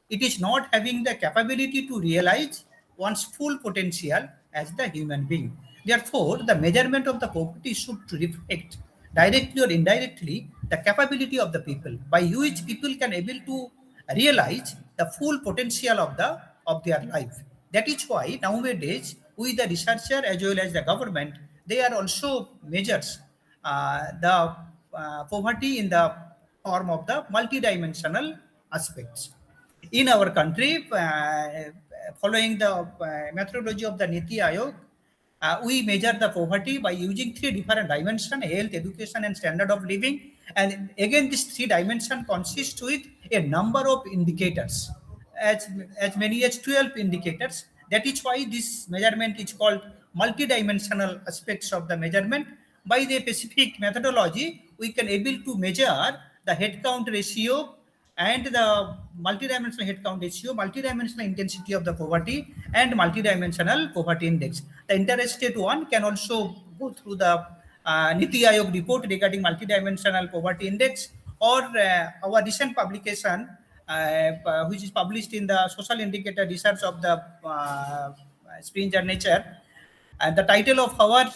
It is not having the capability to realize one's full potential as the human being. Therefore, the measurement of the poverty should reflect directly or indirectly the capability of the people, by which people can able to realize the full potential of their life. That is why nowadays we the researcher as well as the government, they are also measures the poverty in the form of the multidimensional aspects. In our country, following the methodology of the Niti Aayog, we measure the poverty by using three different dimensions: health, education, and standard of living. And again, this three dimension consists with a number of indicators, as many as 12 indicators. That is why this measurement is called multidimensional aspects of the measurement. By the specific methodology, we can able to measure the head count ratio and the multidimensional head count ratio, multidimensional intensity of the poverty, and multidimensional poverty index. The interested one can also go through the Niti Aayog report regarding multidimensional poverty index, or our recent publication, which is published in the social indicator research of the Springer Nature. And the title of our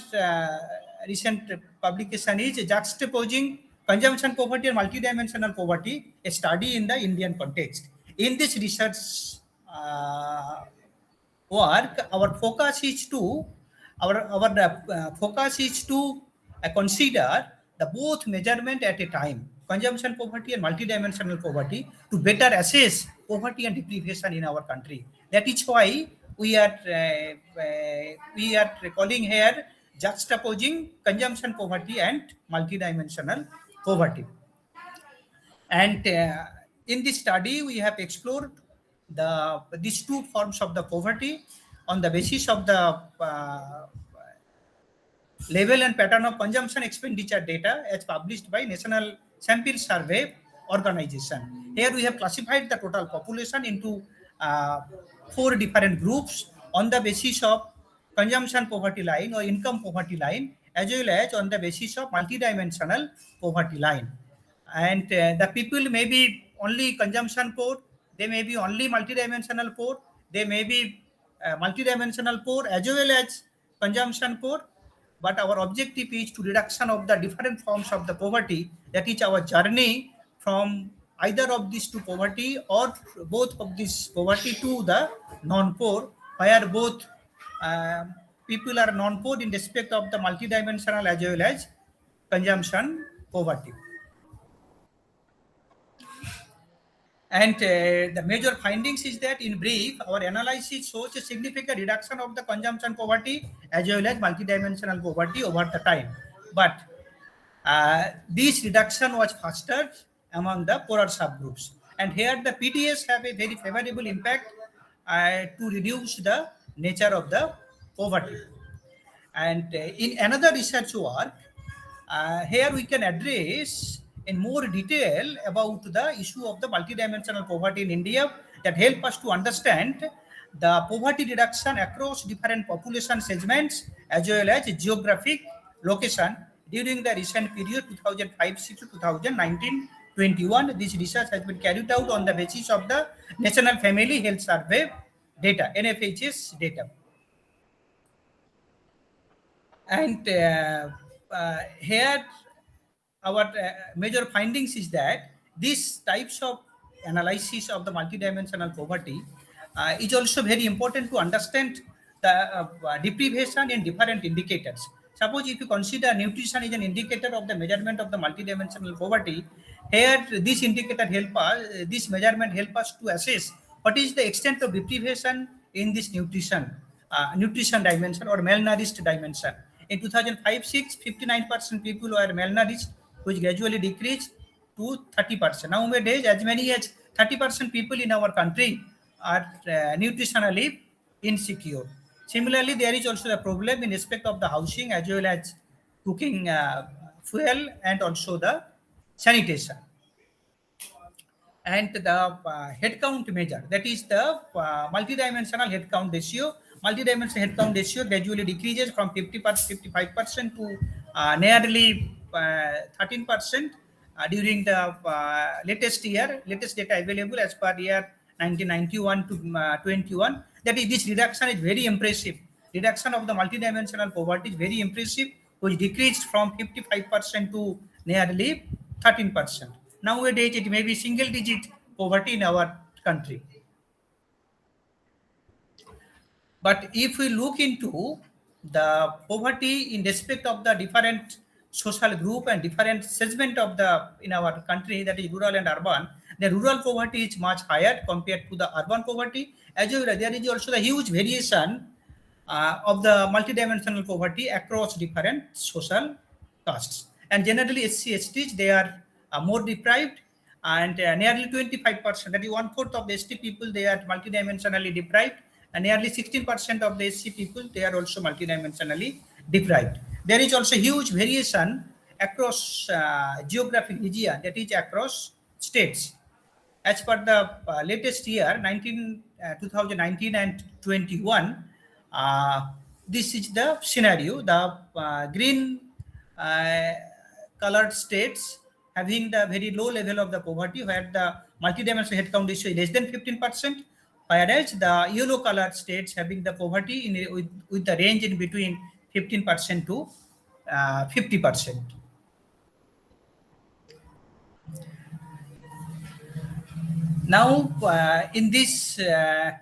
recent publication is Juxtaposing Consumption Poverty and Multidimensional Poverty, a study in the Indian context. In this research work, our focus is to consider the both measurement at a time, consumption poverty and multidimensional poverty, to better assess poverty and deprivation in our country. That is why we are calling here juxtaposing consumption poverty and multidimensional poverty. And in this study, we have explored these two forms of the poverty on the basis of the level and pattern of consumption expenditure data as published by National Sample Survey Organization. Here we have classified the total population into four different groups on the basis of consumption poverty line or income poverty line, as well as on the basis of multidimensional poverty line. And the people may be only consumption poor, they may be only multidimensional poor, they may be multidimensional poor as well as consumption poor. But our objective is to reduction of the different forms of the poverty. That is our journey from either of these two poverty or both of this poverty to the non-poor, where both people are non-poor in respect of the multidimensional as well as consumption poverty. And the major findings is that, in brief, our analysis shows a significant reduction of the consumption poverty as well as multidimensional poverty over the time. But this reduction was faster among the poorer subgroups. And here the PDS have a very favorable impact to reduce the nature of the poverty. And in another research work, here we can address in more detail about the issue of the multidimensional poverty in India, that help us to understand the poverty reduction across different population segments as well as geographic location during the recent period 2005-6 to 2019-21. This research has been carried out on the basis of the National Family Health Survey data, NFHS data. And here our major findings is that these types of analysis of the multidimensional poverty is also very important to understand the deprivation in different indicators. Suppose if you consider nutrition is an indicator of the measurement of the multidimensional poverty, here this indicator help us, this measurement help us to assess what is the extent of deprivation in this nutrition dimension or malnourished dimension. In 2005-6, 59% people were malnourished, which gradually decreased to 30%. Nowadays, as many as 30% people in our country are nutritionally insecure. Similarly, there is also a problem in respect of the housing as well as cooking fuel and also the sanitation. And the headcount measure, that is the multidimensional headcount ratio. Multidimensional headcount ratio gradually decreases from 55% to nearly 13% during the latest data available as per year 1991 to 21. That is, this reduction is very impressive. Reduction of the multidimensional poverty is very impressive, which decreased from 55% to nearly 13%. Nowadays, it may be single digit poverty in our country. But if we look into the poverty in respect of the different social group and different segment of the in our country, that is rural and urban, the rural poverty is much higher compared to the urban poverty. As well, there is also the huge variation of the multidimensional poverty across different social castes. And generally, SC/STs, they are more deprived, and nearly 25%, that is one-fourth of the ST people, they are multidimensionally deprived, and nearly 16% of the SC people, they are also multidimensionally deprived. There is also huge variation across geographic region, that is across states. As per the latest year, 2019 and 21, this is the scenario. The green colored states having the very low level of the poverty, where the multidimensional headcount ratio is less than 15%, whereas the yellow colored states having the poverty with the range in between 15% to 50%. Now, in this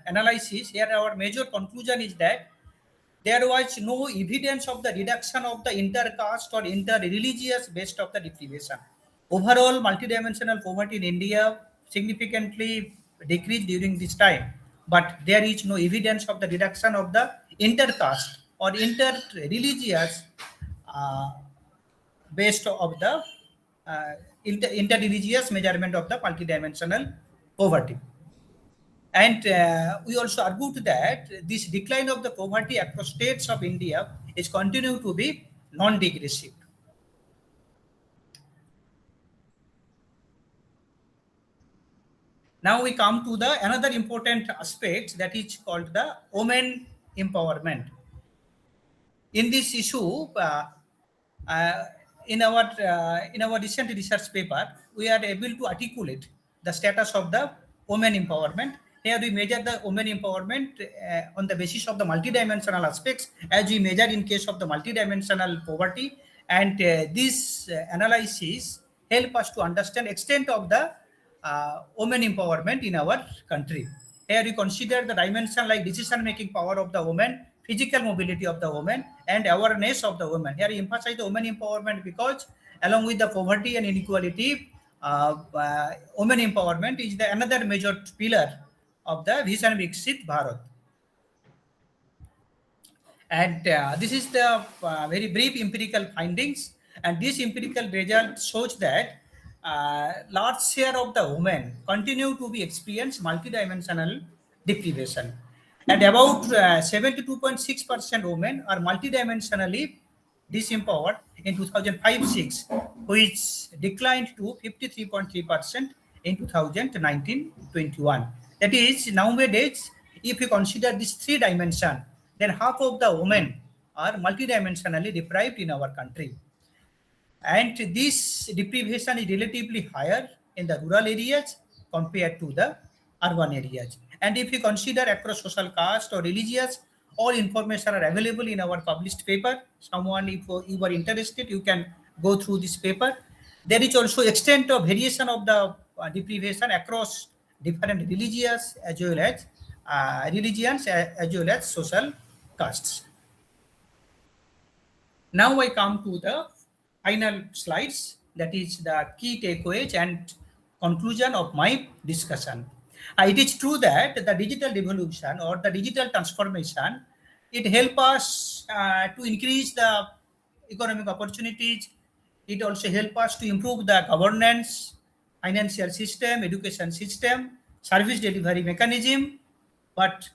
analysis, here our major conclusion is that there was no evidence of the reduction of the inter-caste or inter-religious based of the deprivation. Overall, multidimensional poverty in India significantly decreased during this time, but there is no evidence of the reduction of the inter-caste or inter-religious based of the inter-religious measurement of the multidimensional poverty. And we also argued that this decline of the poverty across states of India is continuing to be non-digressive. Now we come to the another important aspect, that is called the women empowerment. In this issue, in our recent research paper, we are able to articulate the status of the women empowerment. Here we measure the women empowerment on the basis of the multidimensional aspects, as we measure in case of the multidimensional poverty. And this analysis help us to understand extent of the women empowerment in our country. Here we consider the dimension like decision-making power of the woman, physical mobility of the woman, and awareness of the woman. Here we emphasize the women empowerment because along with the poverty and inequality, women empowerment is the another major pillar of the Vision Viksit Bharat. And this is the very brief empirical findings. And this empirical result shows that large share of the women continue to be experience multidimensional deprivation. And about 72.6% women are multidimensionally disempowered in 2005-6, which declined to 53.3% in 2019-21. That is, nowadays, if you consider these three dimensions, then half of the women are multidimensionally deprived in our country. And this deprivation is relatively higher in the rural areas compared to the urban areas. And if you consider across social caste or religious All information are available in our published paper. Someone, if you are interested, you can go through this paper. There is also extent of variation of the deprivation across different religious as well as religions as well as social castes. Now I come to the final slides, that is the key takeaways and conclusion of my discussion. It is true that the digital revolution or the digital transformation, it help us to increase the economic opportunities. It also help us to improve the governance, financial system, education system, service delivery mechanism, but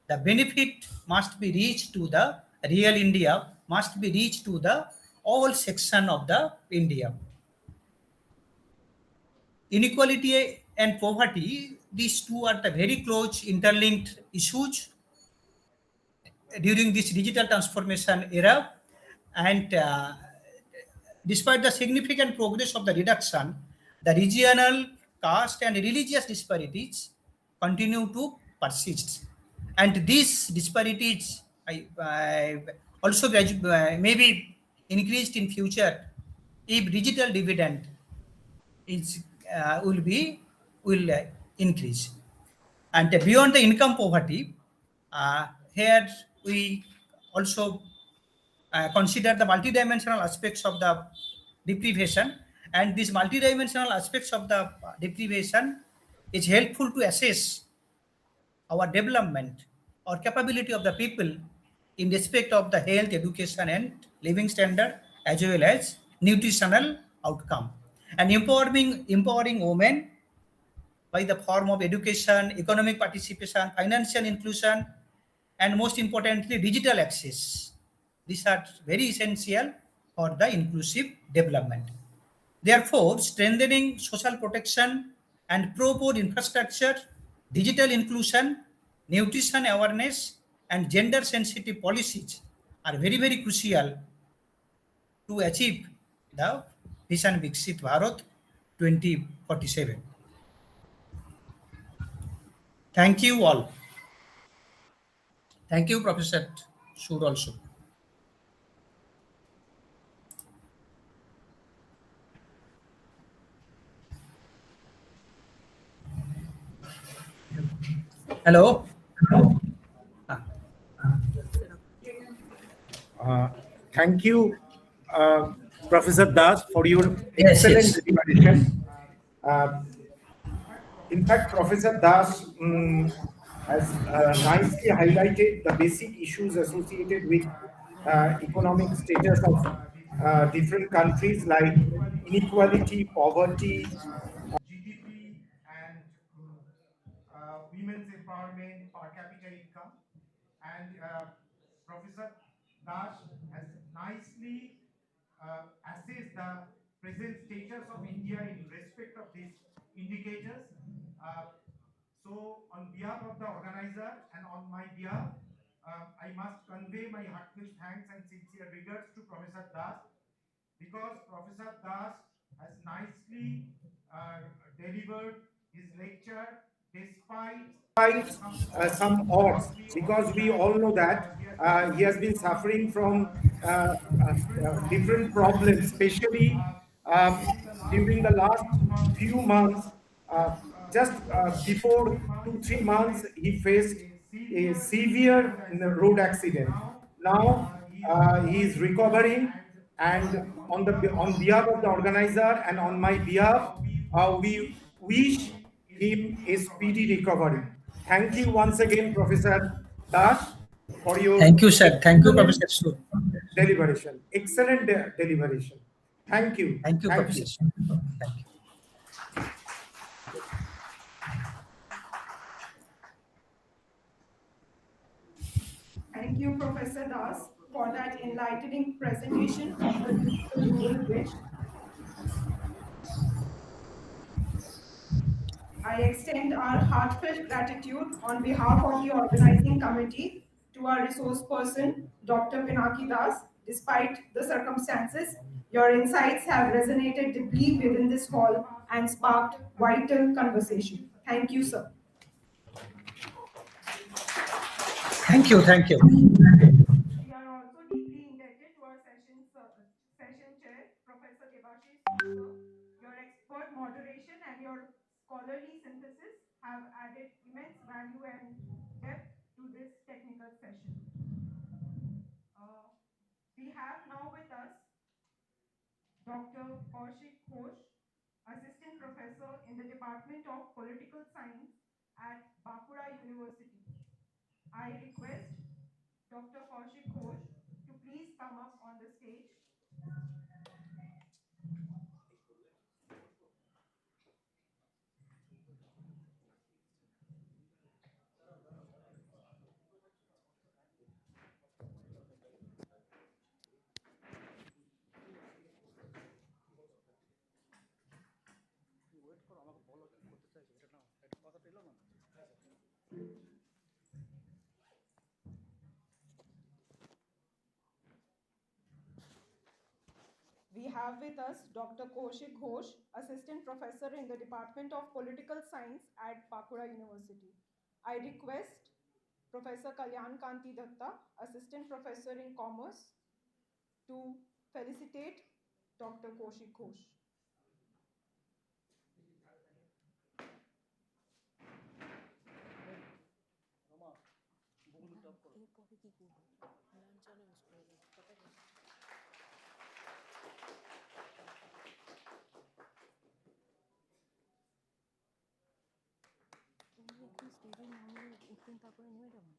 the benefit must be reached to the real India, must be reached to the all section of the India. Inequality and poverty, these two are the very close interlinked issues during this digital transformation era. And despite the significant progress of the reduction, the regional, caste, and religious disparities continue to persist. And these disparities also maybe increased in future if digital dividend is will increase. And beyond the income poverty, here we also consider the multidimensional aspects of the deprivation, and these multidimensional aspects of the deprivation is helpful to assess our development or capability of the people in respect of the health, education, and living standard as well as nutritional outcome, and empowering women by the form of education, economic participation, financial inclusion, and most importantly, digital access. These are very essential for the inclusive development. Therefore, strengthening social protection and pro-poor infrastructure, digital inclusion, nutrition awareness, and gender-sensitive policies are very, very crucial to achieve the Vision Viksit Bharat 2047. Thank you all. Thank you, Professor Sur also. Hello. Thank you, Professor Das, for your Yes, excellent yes. deliberation. In fact, Professor Das has nicely highlighted the basic issues associated with economic status of different countries like inequality, poverty, GDP, and women's empowerment, per capita income. And Professor Das has nicely assessed the present status of India in respect of these indicators. So on behalf of the organizer and on my behalf, I must convey my heartfelt thanks and sincere regards to Professor Das, because Professor Das has nicely delivered his lecture despite some odds, because we all know that he has been suffering from different problems, especially during the last few months. Just before 2-3 months, he faced a severe road accident. Now he is recovering, and on behalf of the organizer and on my behalf, we wish him a speedy recovery. Thank you once again, Professor Das, for your Thank you, sir. Thank you, Professor Sur. deliberation. Excellent deliberation. Thank you. Thank you, Professor Sur. Thank you. Thank you, Professor Das, for that enlightening presentation of the digital global bridge. I extend our heartfelt gratitude on behalf of the organizing committee to our resource person, Dr. Pinaki Das. Despite the circumstances, your insights have resonated deeply within this hall and sparked vital conversation. Thank you, sir. Thank you. Thank you. We are also deeply indebted to our session chair, Professor Debashish Sir. Your expert moderation and your scholarly synthesis have added immense value and depth to this technical session. We have now with us Dr. Kaushik Ghosh, Assistant Professor in the Department of Political Science at Bankura University. I request Dr. Kaushik Ghosh to please come up on the stage. Wait করো, আমাকে বলো কি করতে চাইছো, এটা নাও, এটা কথাটা এলো না। We have with us Dr. Kaushik Ghosh, Assistant Professor in the Department of Political Science at Bankura University. I request Professor Kalyan Kanti Datta, Assistant Professor in Commerce, to felicitate Dr. Kaushik Ghosh. Rama, বগুলো টপ করো। এরপরে কি করবো? Lunch announce করে দেবো। কটা বাজে? তুমি এখন স্টেজে নামলে উঠবেন, তারপরে নেমে যাবেন।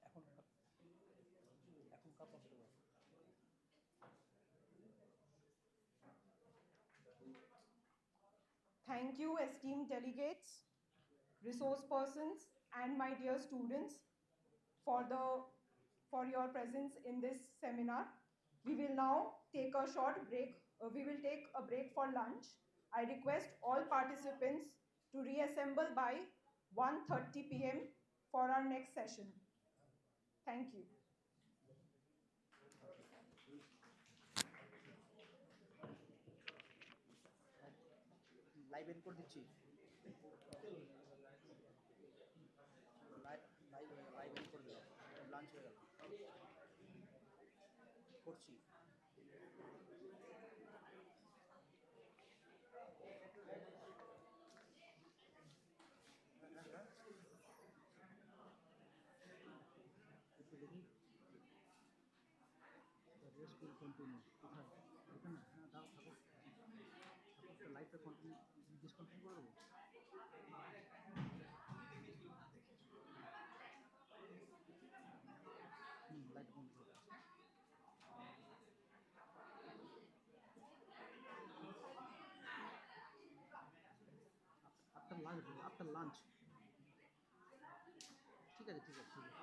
এখন এখন কাপ আসতে পারো। Thank you, esteemed delegates, resource persons, and my dear students for your presence in this seminar. We will now take a short break. We will take a break for lunch. I request all participants to reassemble by 1:30 p.m. for our next session. Thank you. Live end করে দিচ্ছি, live end করে দিলাম, lunch হয়ে গেল, করছি। একটু দেখি, rest will continue. কোথায়? এখানে? হ্যাঁ, দাও, থাকো, থাকো, লাইভটা কন্টিনিউ, ডিসকন্টিনিউ করে দেবো। লাইট বন্ধ করে দাও। আফটার লাঞ্চ, ঠিক আছে, ঠিক আছে, ঠিক আছে।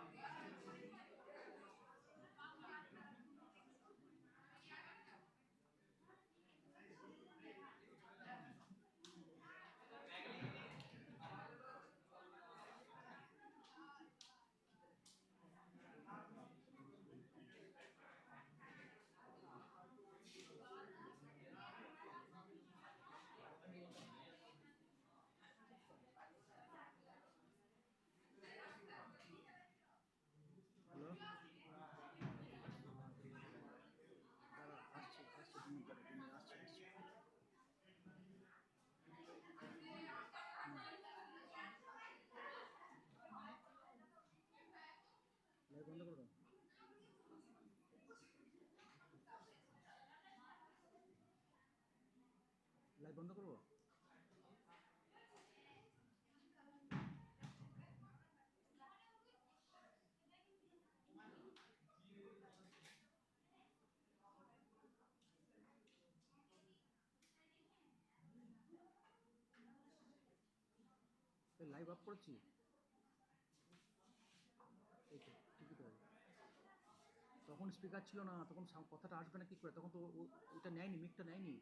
হ্যালো, দাঁড়া, আসছি, আসছি, 2 মিনিট দাঁড়া, 2 মিনিট, আসছি, আসছি। লাইট বন্ধ করে দাও। লাইট বন্ধ করবো? লাইভ অফ করেছি, এই তো ঠিকই তো। তখন স্পিকার ছিল না, তখন কথাটা আসবে না কি করে? তখন তো ওটা নেয়নি, মিকটা নেয়নি।